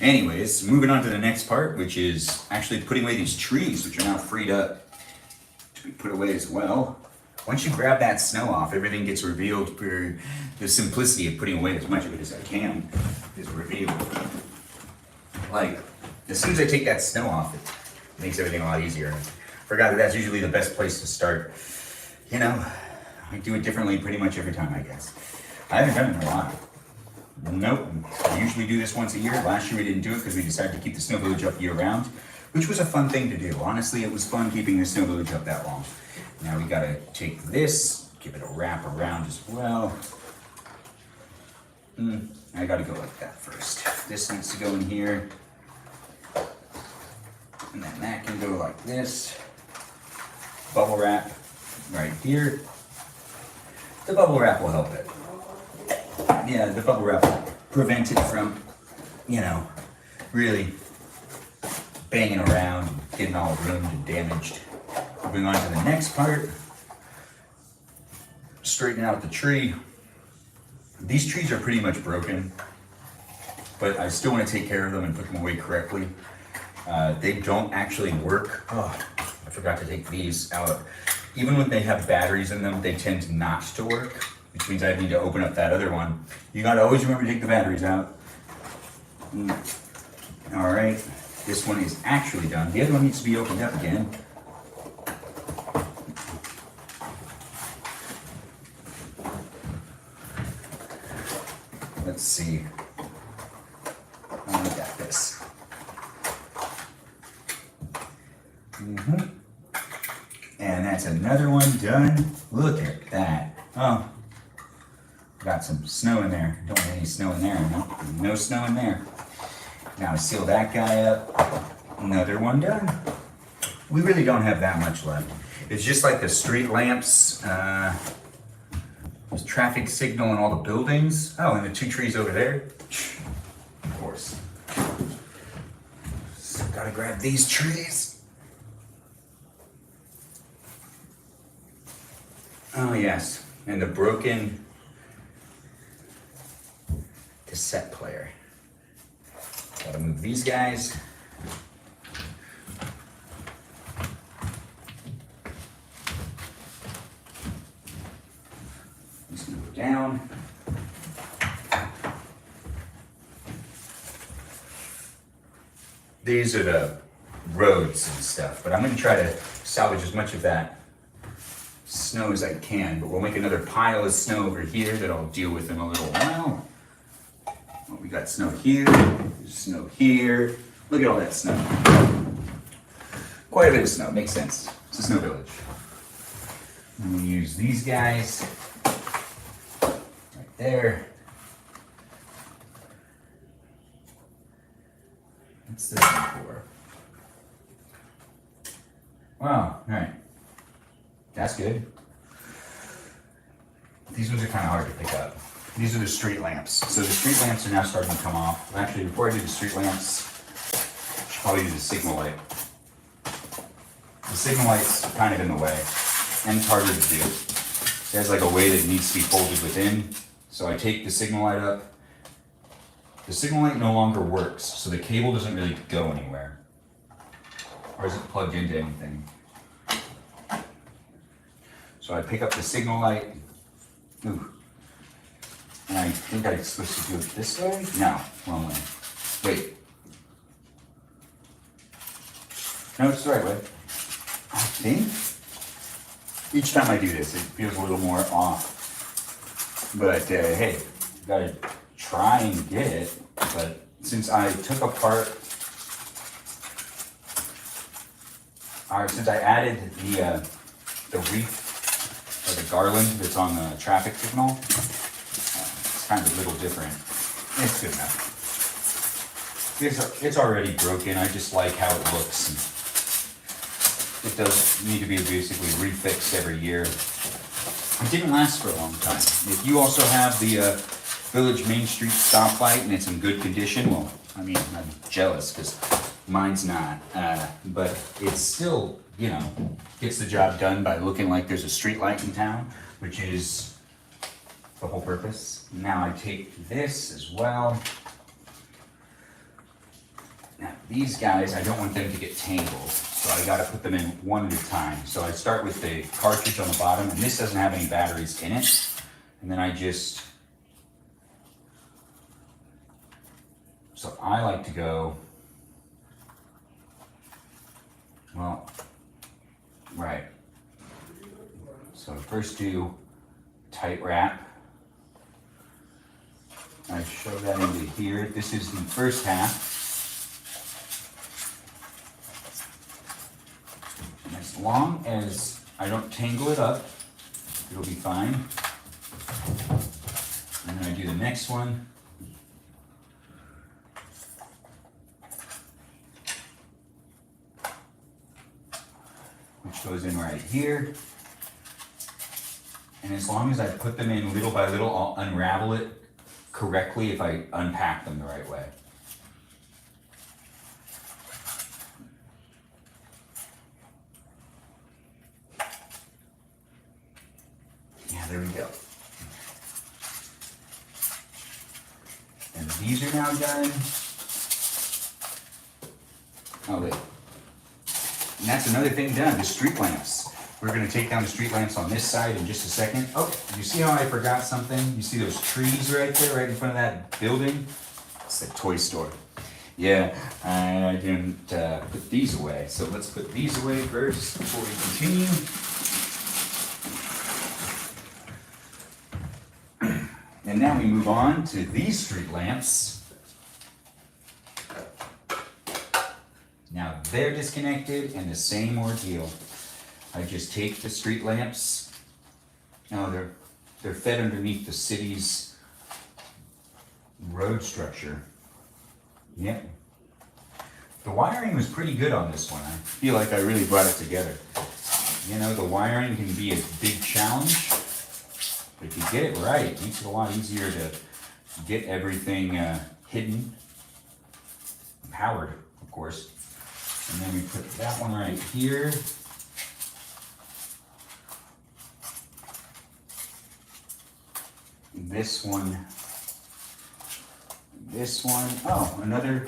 Anyways, moving on to the next part, which is actually putting away these trees, which are now freed up. to be put away as well. Once you grab that snow off, everything gets revealed for the simplicity of putting away as much of it as I can is revealed. Like, as soon as I take that snow off, it makes everything a lot easier. Forgot that that's usually the best place to start. You know, I do it differently pretty much every time, I guess. I haven't done it in a while. Nope, I usually do this once a year. Last year we didn't do it because we decided to keep the Snow Village up year round, which was a fun thing to do. Honestly, it was fun keeping the Snow Village up that long. Now we gotta take this, give it a wrap around as well. I gotta go like that first. This needs to go in here. And then that can go like this. Bubble wrap right here. The bubble wrap will help it. Yeah, the bubble wrap will prevent it from, you know, really banging around and getting all ruined and damaged. Moving on to the next part. Straighten out the tree. These trees are pretty much broken, but I still want to take care of them and put them away correctly. They don't actually work. Oh, I forgot to take these out. Even when they have batteries in them, they tend not to work, which means I need to open up that other one. You gotta always remember to take the batteries out. All right, this one is actually done. The other one needs to be opened up again. Let's see. I got this. And that's another one done. Look at that. Oh, got some snow in there. Don't want any snow in there. No snow in there. Now seal that guy up. Another one done. We really don't have that much left. It's just like the street lamps, there's traffic signal in all the buildings. Oh, and the two trees over there. Of course. So gotta grab these trees. Oh yes, and the broken cassette player. Gotta move these guys. Just gonna go down. These are the roads and stuff, but I'm gonna try to salvage as much of that snow as I can, but we'll make another pile of snow over here that I'll deal with in a little while. Well, we got snow here, there's snow here. Look at all that snow. Quite a bit of snow, makes sense. It's a snow village. And we use these guys right there. What's this one for? Wow, alright. That's good. These ones are kind of hard to pick up. These are the street lamps. So the street lamps are now starting to come off. Actually, before I do the street lamps, I should probably do the signal light. The signal light's kind of in the way, and it's harder to do. There's like a way that it needs to be folded within. So I take the signal light up. The signal light no longer works, so the cable doesn't really go anywhere. Or is it plugged into anything? So I pick up the signal light. Ooh. And I think I'm supposed to do it this way? No, wrong way. Wait. No, it's the right way. I think. Each time I do this, it feels a little more off. But hey, gotta try and get it. But since I took apart, or since I added the wreath or the garland that's on the traffic signal, it's kind of a little different. It's good enough. It's already broken. I just like how it looks. And it does need to be basically refixed every year. It didn't last for a long time. If you also have the Village Main Street stoplight and it's in good condition, well, I mean, I'm jealous because mine's not. But it's still, you know, gets the job done by looking like there's a street light in town, which is the whole purpose. Now I take this as well. Now these guys, I don't want them to get tangled, so I gotta put them in one at a time. So I start with the cartridge on the bottom, and this doesn't have any batteries in it. And then so I like to go, well, right. So first do tight wrap. I show that into here. This is the first half. And as long as I don't tangle it up, it'll be fine. And then I do the next one. Which goes in right here. And as long as I put them in little by little, I'll unravel it correctly if I unpack them the right way. Yeah, there we go. And these are now done. Oh wait. And that's another thing done, the street lamps. We're gonna take down the street lamps on this side in just a second. Oh, you see how I forgot something? You see those trees right there, right in front of that building? It's the toy store. Yeah, I didn't put these away. So let's put these away first before we continue. And now we move on to these street lamps. Now they're disconnected and the same ordeal. I just take the street lamps. Now they're fed underneath the city's road structure. Yep. The wiring was pretty good on this one. I feel like I really brought it together. You know, the wiring can be a big challenge, but if you get it right, it makes it a lot easier to get everything hidden, powered, of course. And then we put that one right here. This one, oh, another,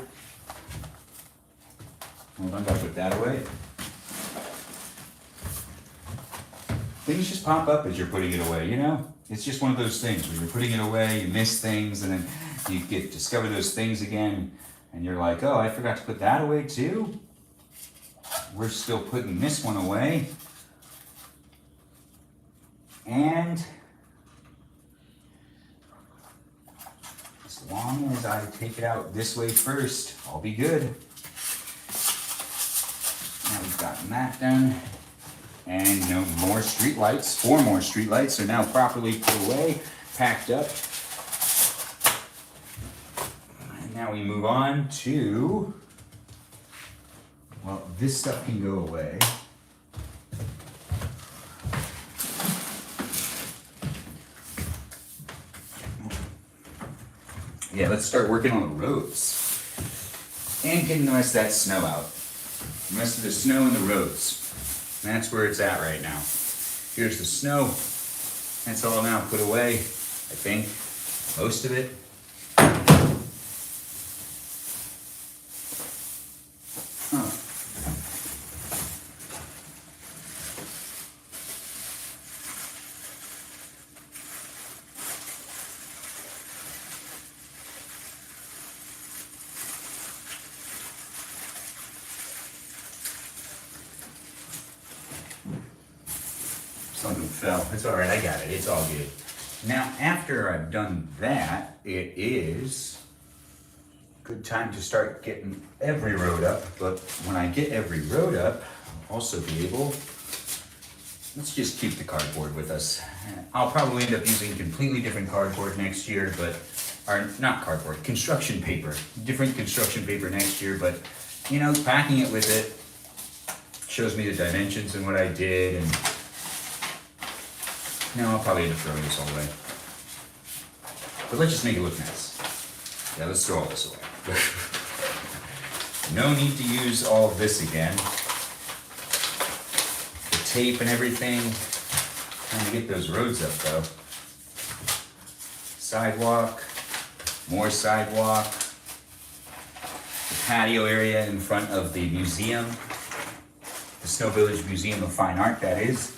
hold on, gotta put that away. Things just pop up as you're putting it away, you know? It's just one of those things, when you're putting it away, you miss things, and then you discover those things again, and you're like, oh, I forgot to put that away too? We're still putting this one away. And as long as I take it out this way first, I'll be good. Now we've gotten that done. And no more street lights. 4 more street lights are now properly put away, packed up. And now we move on to, well, this stuff can go away. Yeah, let's start working on the roads. And getting the rest of that snow out. The rest of the snow in the roads. And that's where it's at right now. Here's the snow. That's all now put away, I think. Most of it. Huh. Something fell. It's all right, I got it. It's all good. Now, after I've done that, it is a good time to start getting every road up. But when I get every road up, I'll also be able, let's just keep the cardboard with us. I'll probably end up using completely different cardboard next year, but, or not cardboard, construction paper. Different construction paper next year, but, you know, packing it with it shows me the dimensions and what I did, and no, I'll probably end up throwing this all away. But let's just make it look nice. Yeah, let's throw all this away. No need to use all of this again. The tape and everything. Trying to get those roads up though. Sidewalk. More sidewalk. The patio area in front of the museum, the Snow Village Museum of Fine Art, that is.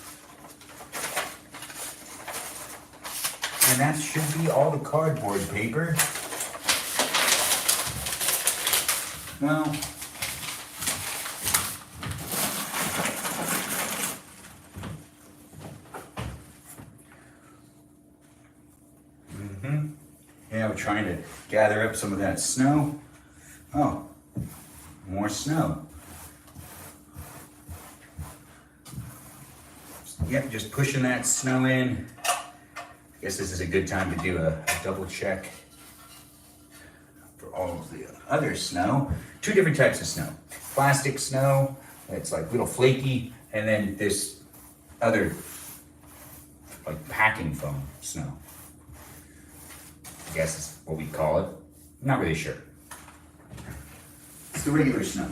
And that should be all the cardboard paper. Well, yeah, we're trying to gather up some of that snow. Oh, more snow. Yep, just pushing that snow in. I guess this is a good time to do a double check for all of the other snow. Two different types of snow. Plastic snow, it's like little flaky, and then this other, like packing foam snow. I guess is what we call it. Not really sure. It's the regular snow.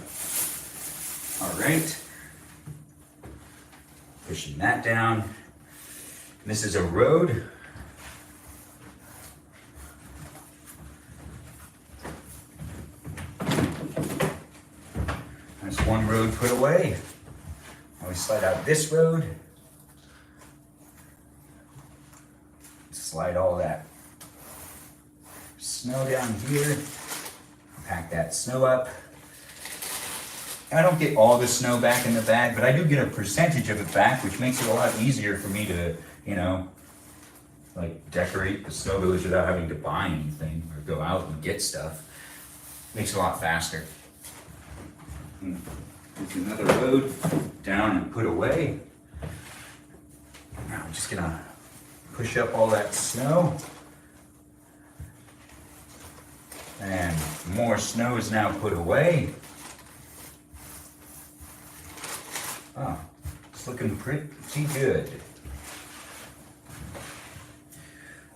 All right. Pushing that down. This is a road. There's one road put away. Now we slide out this road. Slide all that snow down here. Pack that snow up. I don't get all the snow back in the bag, but I do get a percentage of it back, which makes it a lot easier for me to, you know, like decorate the Snow Village without having to buy anything or go out and get stuff. Makes it a lot faster. There's another road down and put away. Now I'm just gonna push up all that snow. And more snow is now put away. Oh, it's looking pretty good.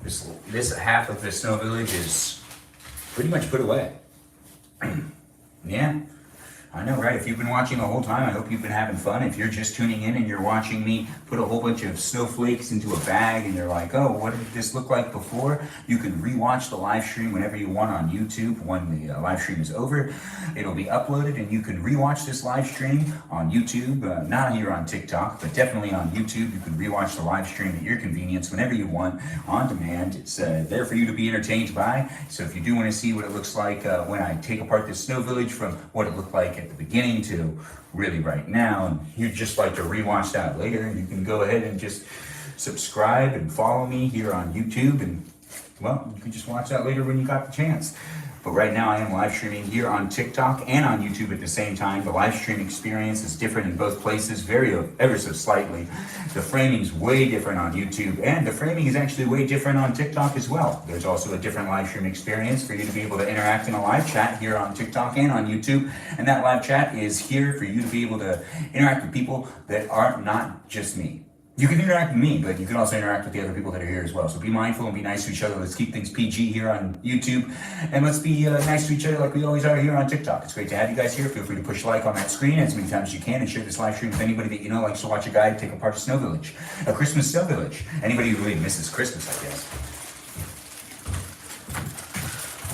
This half of the Snow Village is pretty much put away. Yeah, I know, right? If you've been watching the whole time, I hope you've been having fun. If you're just tuning in and you're watching me put a whole bunch of snowflakes into a bag and you're like, oh, what did this look like before? You can rewatch the live stream whenever you want on YouTube. When the live stream is over, it'll be uploaded and you can rewatch this live stream on YouTube. Not here on TikTok, but definitely on YouTube. You can rewatch the live stream at your convenience whenever you want on demand. It's there for you to be entertained by. So if you do want to see what it looks like when I take apart this Snow Village from what it looked like at the beginning to really right now, and you'd just like to rewatch that later, you can go ahead and just subscribe and follow me here on YouTube, and well, you can just watch that later when you got the chance. But right now I am live streaming here on TikTok and on YouTube at the same time. The live stream experience is different in both places, ever so slightly. The framing's way different on YouTube, and the framing is actually way different on TikTok as well. There's also a different live stream experience for you to be able to interact in a live chat here on TikTok and on YouTube. And that live chat is here for you to be able to interact with people that are not just me. You can interact with me, but you can also interact with the other people that are here as well. So be mindful and be nice to each other. Let's keep things PG here on YouTube. And let's be nice to each other like we always are here on TikTok. It's great to have you guys here. Feel free to push like on that screen as many times as you can and share this live stream with anybody that you know likes to watch a guide take apart a Snow Village. A Christmas Snow Village. Anybody who really misses Christmas, I guess.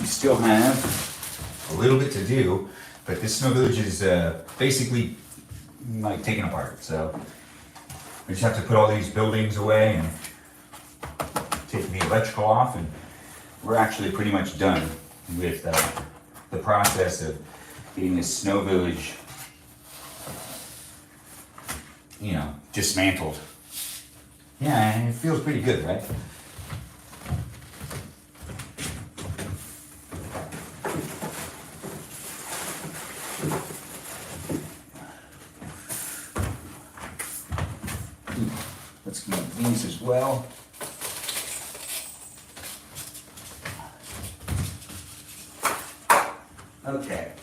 We still have a little bit to do, but this Snow Village is basically like taken apart. So we just have to put all these buildings away and take the electrical off, and we're actually pretty much done with the process of getting this Snow Village, you know, dismantled. Yeah, it feels pretty good, right? Let's get these as well. Okay,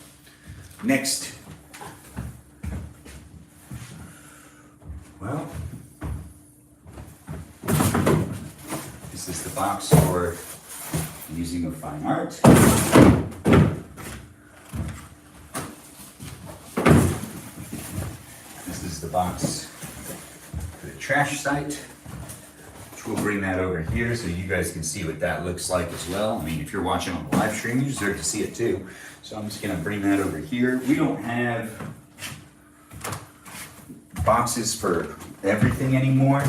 next. Well, this is the box for the Museum of Fine Art. This is the box for the trash site. which we'll bring that over here so you guys can see what that looks like as well. I mean, if you're watching on the live stream, you deserve to see it too. So I'm just gonna bring that over here. We don't have boxes for everything anymore.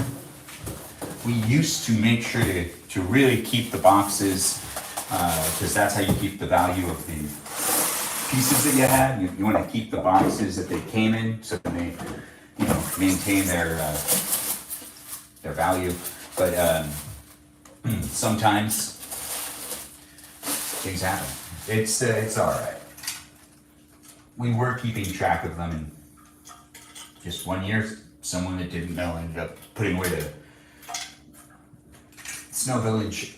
We used to make sure to really keep the boxes, because that's how you keep the value of the pieces that you have. You want to keep the boxes that they came in so that they, maintain their value. But sometimes things happen. It's all right. We were keeping track of them, and just one year, someone that didn't know ended up putting away the Snow Village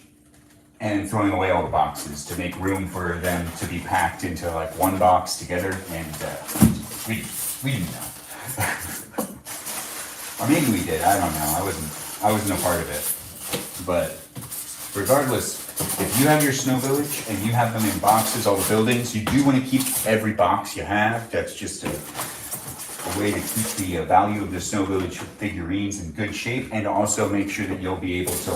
and throwing away all the boxes to make room for them to be packed into like one box together, and we didn't know. Or maybe we did, I don't know. I wasn't a part of it. But regardless, if you have your Snow Village and you have them in boxes, all the buildings, you do want to keep every box you have. That's just a way to keep the value of the Snow Village figurines in good shape, and also make sure that you'll be able to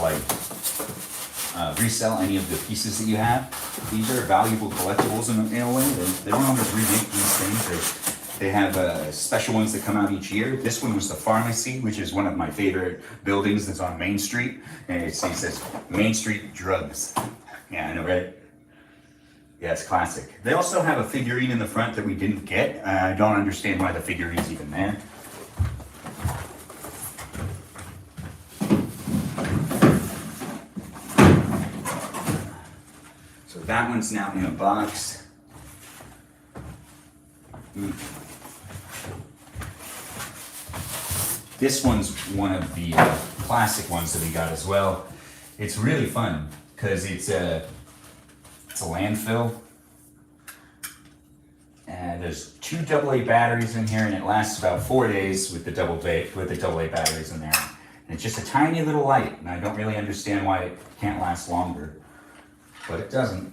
resell any of the pieces that you have. These are valuable collectibles in a way. They don't always remake these things. They have special ones that come out each year. This one was the pharmacy, which is one of my favorite buildings that's on Main Street. And it says Main Street Drugs. Yeah, I know, right? Yeah, it's classic. They also have a figurine in the front that we didn't get. I don't understand why the figurine's even there. So that one's now in a box. This one's one of the classic ones that we got as well. It's really fun because it's a landfill. And there's 2 AA batteries in here, and it lasts about 4 days with the AA batteries in there. And it's just a tiny little light, and I don't really understand why it can't last longer, but it doesn't.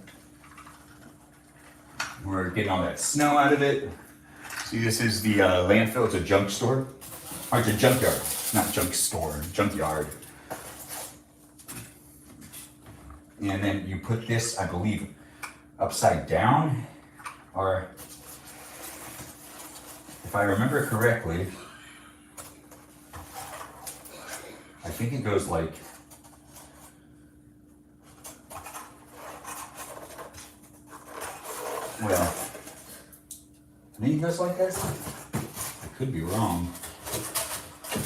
We're getting all that snow out of it. See, this is the landfill. It's a junk store. Or it's a junkyard. Not junk store, junkyard. And then you put this, I believe, upside down. Or, if I remember correctly, I think it goes like, well, I think it goes like this. I could be wrong.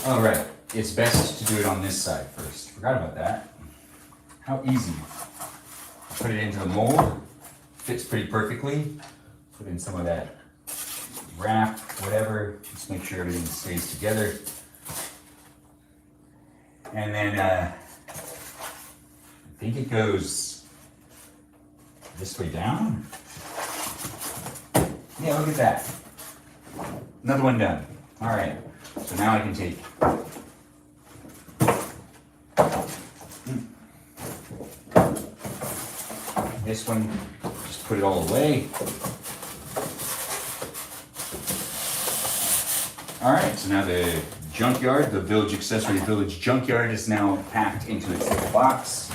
All right, it's best to do it on this side first. Forgot about that. How easy. Put it into the mold. Fits pretty perfectly. Put in some of that wrap, whatever. Just make sure everything stays together. And then I think it goes this way down. Yeah, look at that. Another one done. All right, so now I can take this one, just put it all away. All right, so now the junkyard, the Village Accessory Village junkyard is now packed into its little box.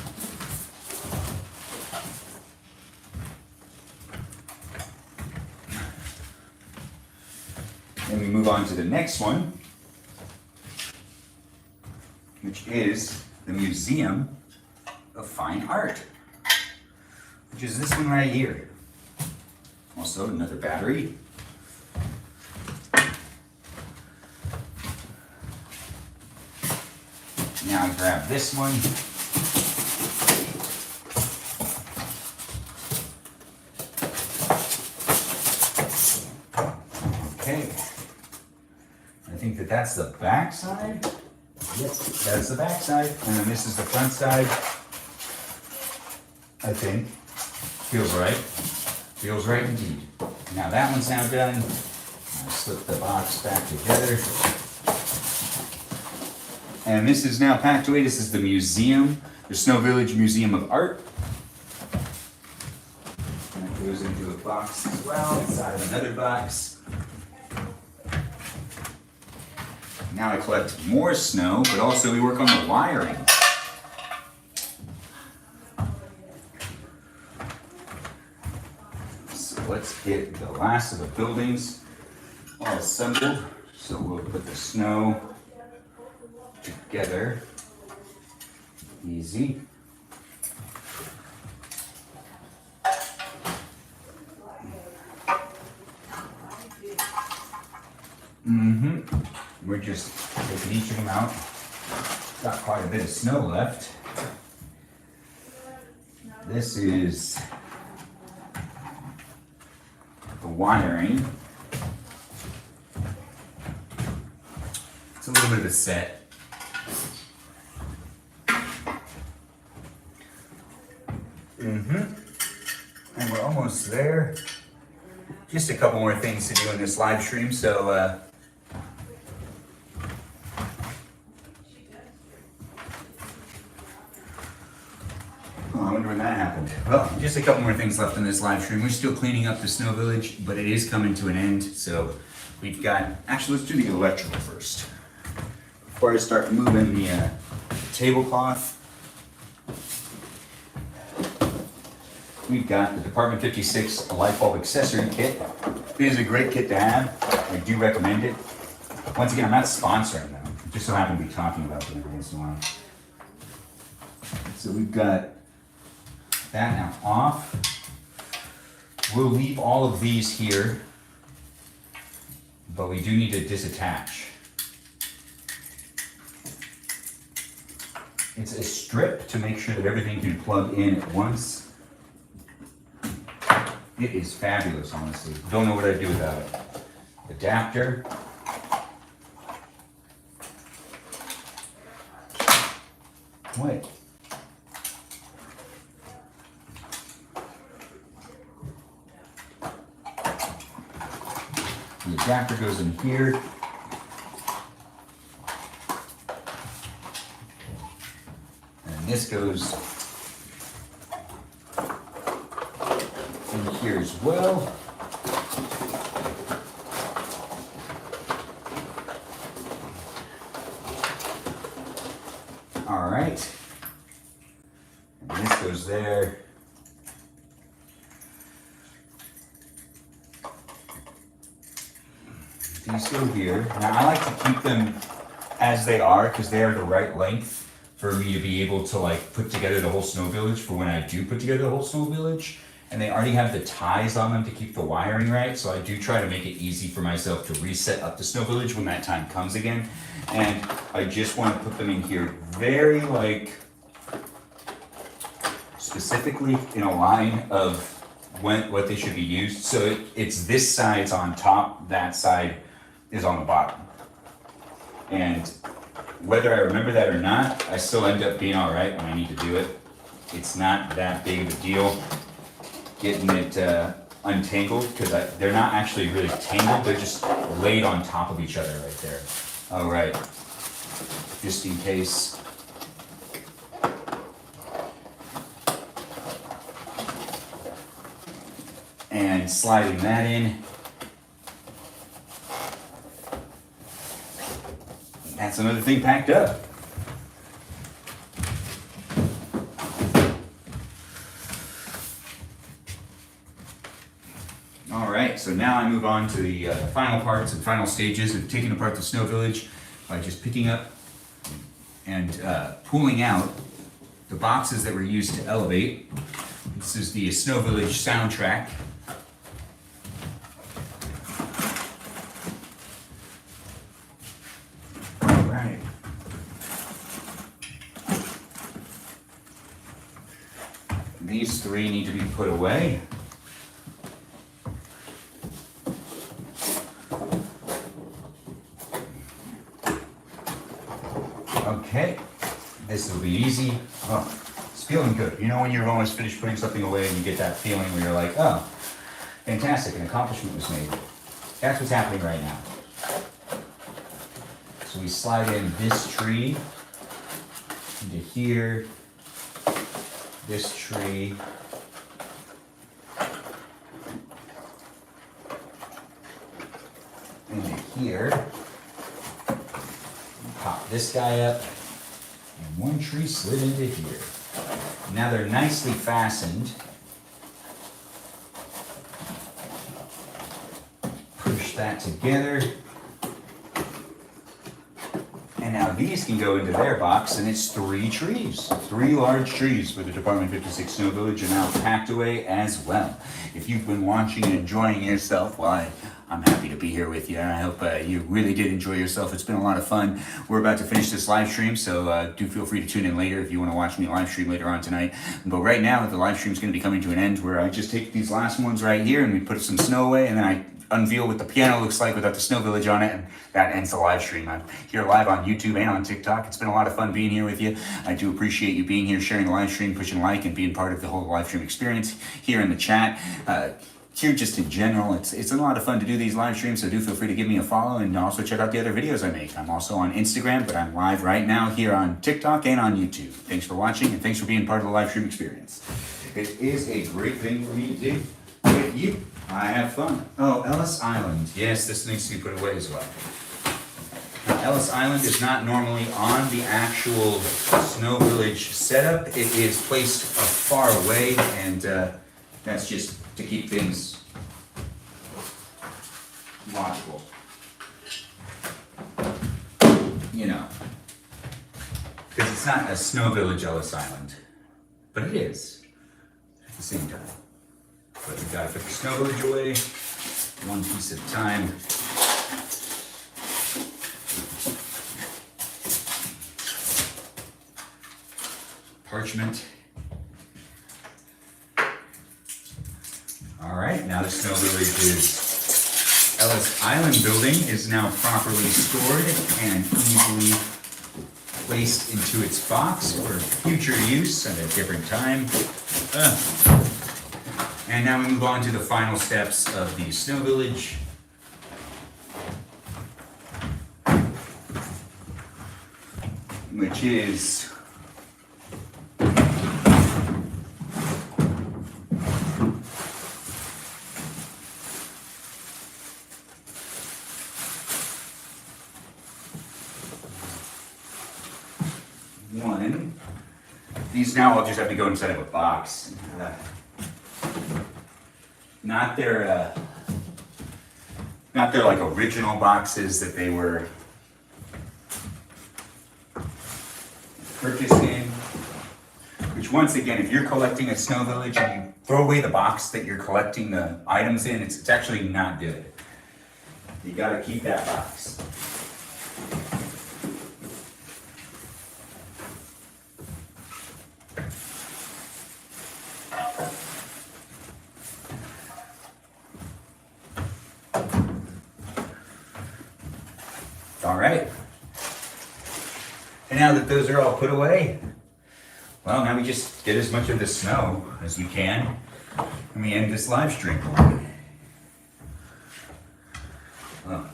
Then we move on to the next one, which is the Museum of Fine Art, which is this one right here. Also another battery. Now I grab this one. Okay. I think that's the back side. Yep, that's the back side. And then this is the front side. I think. Feels right. Feels right indeed. Now that one's now done. I'll slip the box back together. And this is now packed away. This is the museum, the Snow Village Museum of Art. And it goes into a box as well, inside of another box. Now I collect more snow, but also we work on the wiring. let's get the last of the buildings all assembled. So we'll put the snow together. Easy. We're just taking each of them out. Got quite a bit of snow left. This is the wiring. It's a little bit of a set. And we're almost there. Just a couple more things to do in this live stream, so I wonder when that happened. Well, just a couple more things left in this live stream. We're still cleaning up the snow village, but it is coming to an end. So we've got, actually let's do the electrical first. Before I start moving the tablecloth, we've got the Department 56 light bulb accessory kit. It is a great kit to have. I do recommend it. Once again, I'm not sponsoring them. I just so happen to be talking about them every once in a while. So we've got that now off. We'll leave all of these here, but we do need to disattach. It's a strip to make sure that everything can plug in at once. It is fabulous, honestly. Don't know what I'd do without it. Adapter. Wait. The adapter goes in here. And this goes in here as well. All right. And this goes there. These go here. Now I like to keep them as they are because they are the right length for me to be able to like put together the whole snow village for when I do put together the whole snow village. And they already have the ties on them to keep the wiring right, so I do try to make it easy for myself to reset up the snow village when that time comes again. And I just want to put them in here very like specifically in a line of what they should be used. So it's this side's on top, that side is on the bottom. And whether I remember that or not, I still end up being all right when I need to do it. It's not that big of a deal getting it untangled because they're not actually really tangled, they're just laid on top of each other right there. All right, just in case. And sliding that in. That's another thing packed up. All right, so now I move on to the final parts and final stages of taking apart the snow village by just picking up and pulling out the boxes that were used to elevate. This is the Snow Village soundtrack. All right. These three need to be put away. Okay, this will be easy. Oh, it's feeling good. You know when you're almost finished putting something away and you get that feeling where you're like, oh, fantastic, an accomplishment was made. That's what's happening right now. So we slide in this tree into here, this tree, into here. Pop this guy up, and one tree slid into here. Now they're nicely fastened. that together. And now these can go into their box, and it's 3 trees. 3 large trees for the Department 56 Snow Village are now packed away as well. If you've been watching and enjoying yourself, why, I'm happy to be here with you. I hope you really did enjoy yourself. It's been a lot of fun. We're about to finish this live stream, so do feel free to tune in later if you want to watch me live stream later on tonight. But right now, the live stream is going to be coming to an end where I just take these last ones right here and we put some snow away, and then I unveil what the piano looks like without the Snow Village on it, and that ends the live stream. I'm here live on YouTube and on TikTok. It's been a lot of fun being here with you. I do appreciate you being here, sharing the live stream, pushing like, and being part of the whole live stream experience here in the chat. Here just in general, it's a lot of fun to do these live streams, so do feel free to give me a follow and also check out the other videos I make. I'm also on Instagram, but I'm live right now here on TikTok and on YouTube. Thanks for watching, and thanks for being part of the live stream experience. It is a great thing for me to do with you. I have fun. Oh, Ellis Island. Yes, this needs to be put away as well. Now, Ellis Island is not normally on the actual Snow Village setup. It is placed far away, and that's just to keep things watchable. You know. Because it's not a Snow Village Ellis Island. But it is. At the same time. But we gotta put the Snow Village away, one piece at a time. Parchment. All right, now the Snow Village's Ellis Island building is now properly stored and easily placed into its box for future use at a different time. And now we move on to the final steps of the Snow Village. Which is one. These now I'll just have to go inside of a box. Not their like original boxes that they were purchased in. Which once again, if you're collecting a Snow Village and you throw away the box that you're collecting the items in, it's actually not good. You gotta keep that box. All right. And now that those are all put away, well, now we just get as much of the snow as you can, and we end this live stream. Well,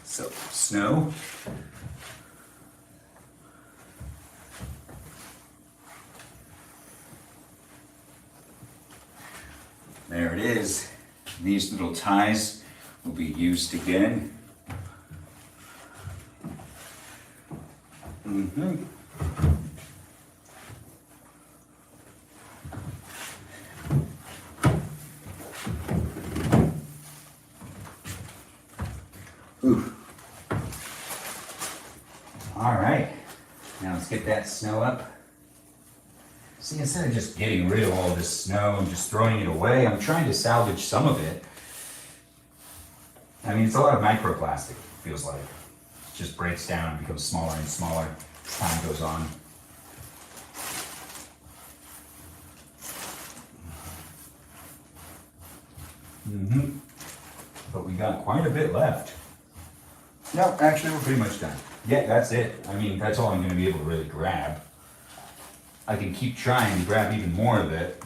so, snow. There it is. These little ties will be used again. Mm-hmm. Ooh. All right. Now let's get that snow up. See, instead of just getting rid of all this snow and just throwing it away, I'm trying to salvage some of it. I mean, it's a lot of microplastic, it feels like. It just breaks down and becomes smaller and smaller as time goes on. Mm-hmm. But we got quite a bit left. No, actually, we're pretty much done. Yeah, that's it. I mean, that's all I'm going to be able to really grab. I can keep trying to grab even more of it.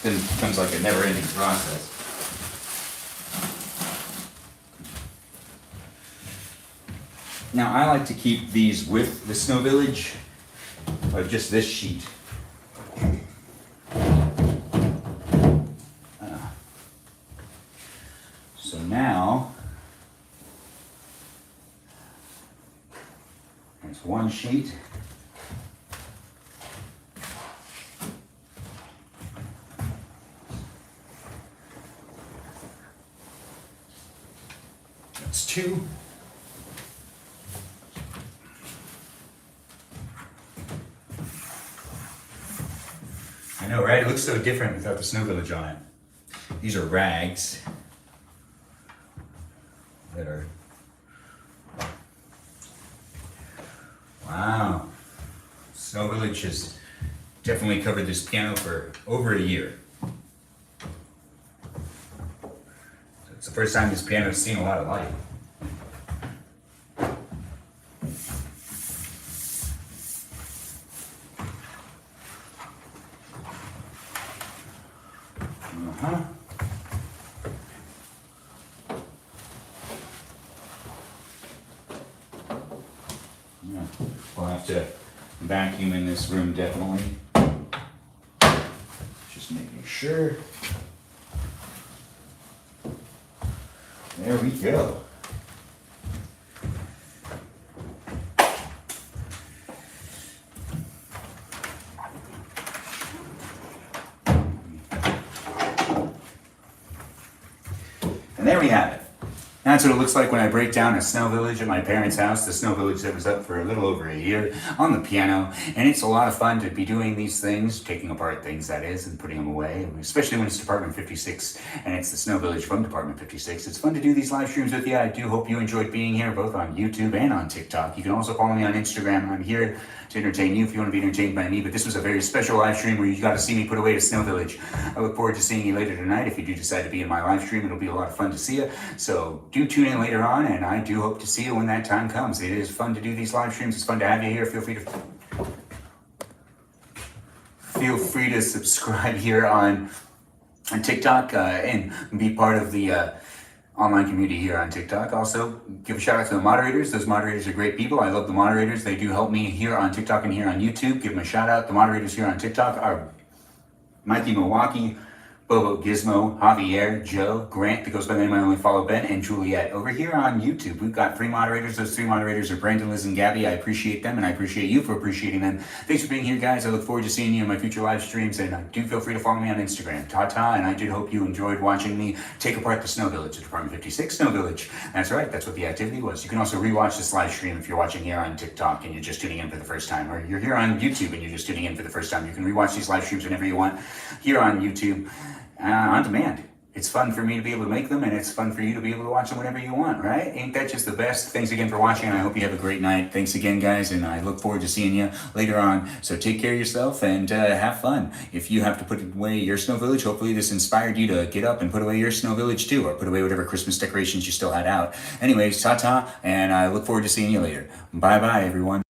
Then it becomes like a never-ending process. Now, I like to keep these with the Snow Village, or just this sheet. So now, that's one sheet. 2. I know, right? It looks so different without the Snow Village on it. These are rags that are... Wow. Snow Village has definitely covered this piano for over a year. So it's the first time this piano has seen a lot of light. Uh-huh. Yeah. We'll have to vacuum in this room definitely. Just making sure. There we go. And there we have it. That's what it looks like when I break down a Snow Village at my parents' house, the Snow Village that was up for a little over a year on the piano. And it's a lot of fun to be doing these things, taking apart things that is, and putting them away, especially when it's Department 56 and it's the Snow Village from Department 56. It's fun to do these live streams with you. I do hope you enjoyed being here, both on YouTube and on TikTok. You can also follow me on Instagram. I'm here to entertain you if you want to be entertained by me, but this was a very special live stream where you got to see me put away the Snow Village. I look forward to seeing you later tonight. If you do decide to be in my live stream, it'll be a lot of fun to see you. So do tune in later on, and I do hope to see you when that time comes. It is fun to do these live streams. It's fun to have you here. Feel free to subscribe here on TikTok and be part of the online community here on TikTok. Also, give a shout out to the moderators. Those moderators are great people. I love the moderators. They do help me here on TikTok and here on YouTube. Give them a shout out. The moderators here on TikTok are Mikey Milwaukee, Bobo Gizmo, Javier, Joe, Grant, that goes by the name I only follow Ben, and Juliet. Over here on YouTube, we've got 3 moderators. Those 3 moderators are Brandon, Liz, and Gabby. I appreciate them, and I appreciate you for appreciating them. Thanks for being here, guys. I look forward to seeing you in my future live streams, and do feel free to follow me on Instagram. Ta-ta, and I did hope you enjoyed watching me take apart the Snow Village, the Department 56 Snow Village. That's right, that's what the activity was. You can also rewatch this live stream if you're watching here on TikTok and you're just tuning in for the first time, or you're here on YouTube and you're just tuning in for the first time. You can rewatch these live streams whenever you want here on YouTube. On demand. It's fun for me to be able to make them, and it's fun for you to be able to watch them whenever you want, right? Ain't that just the best? Thanks again for watching, and I hope you have a great night. Thanks again, guys, and I look forward to seeing you later on. So take care of yourself and have fun. If you have to put away your Snow Village, hopefully this inspired you to get up and put away your Snow Village too, or put away whatever Christmas decorations you still had out. Anyways, ta-ta, and I look forward to seeing you later. Bye-bye, everyone.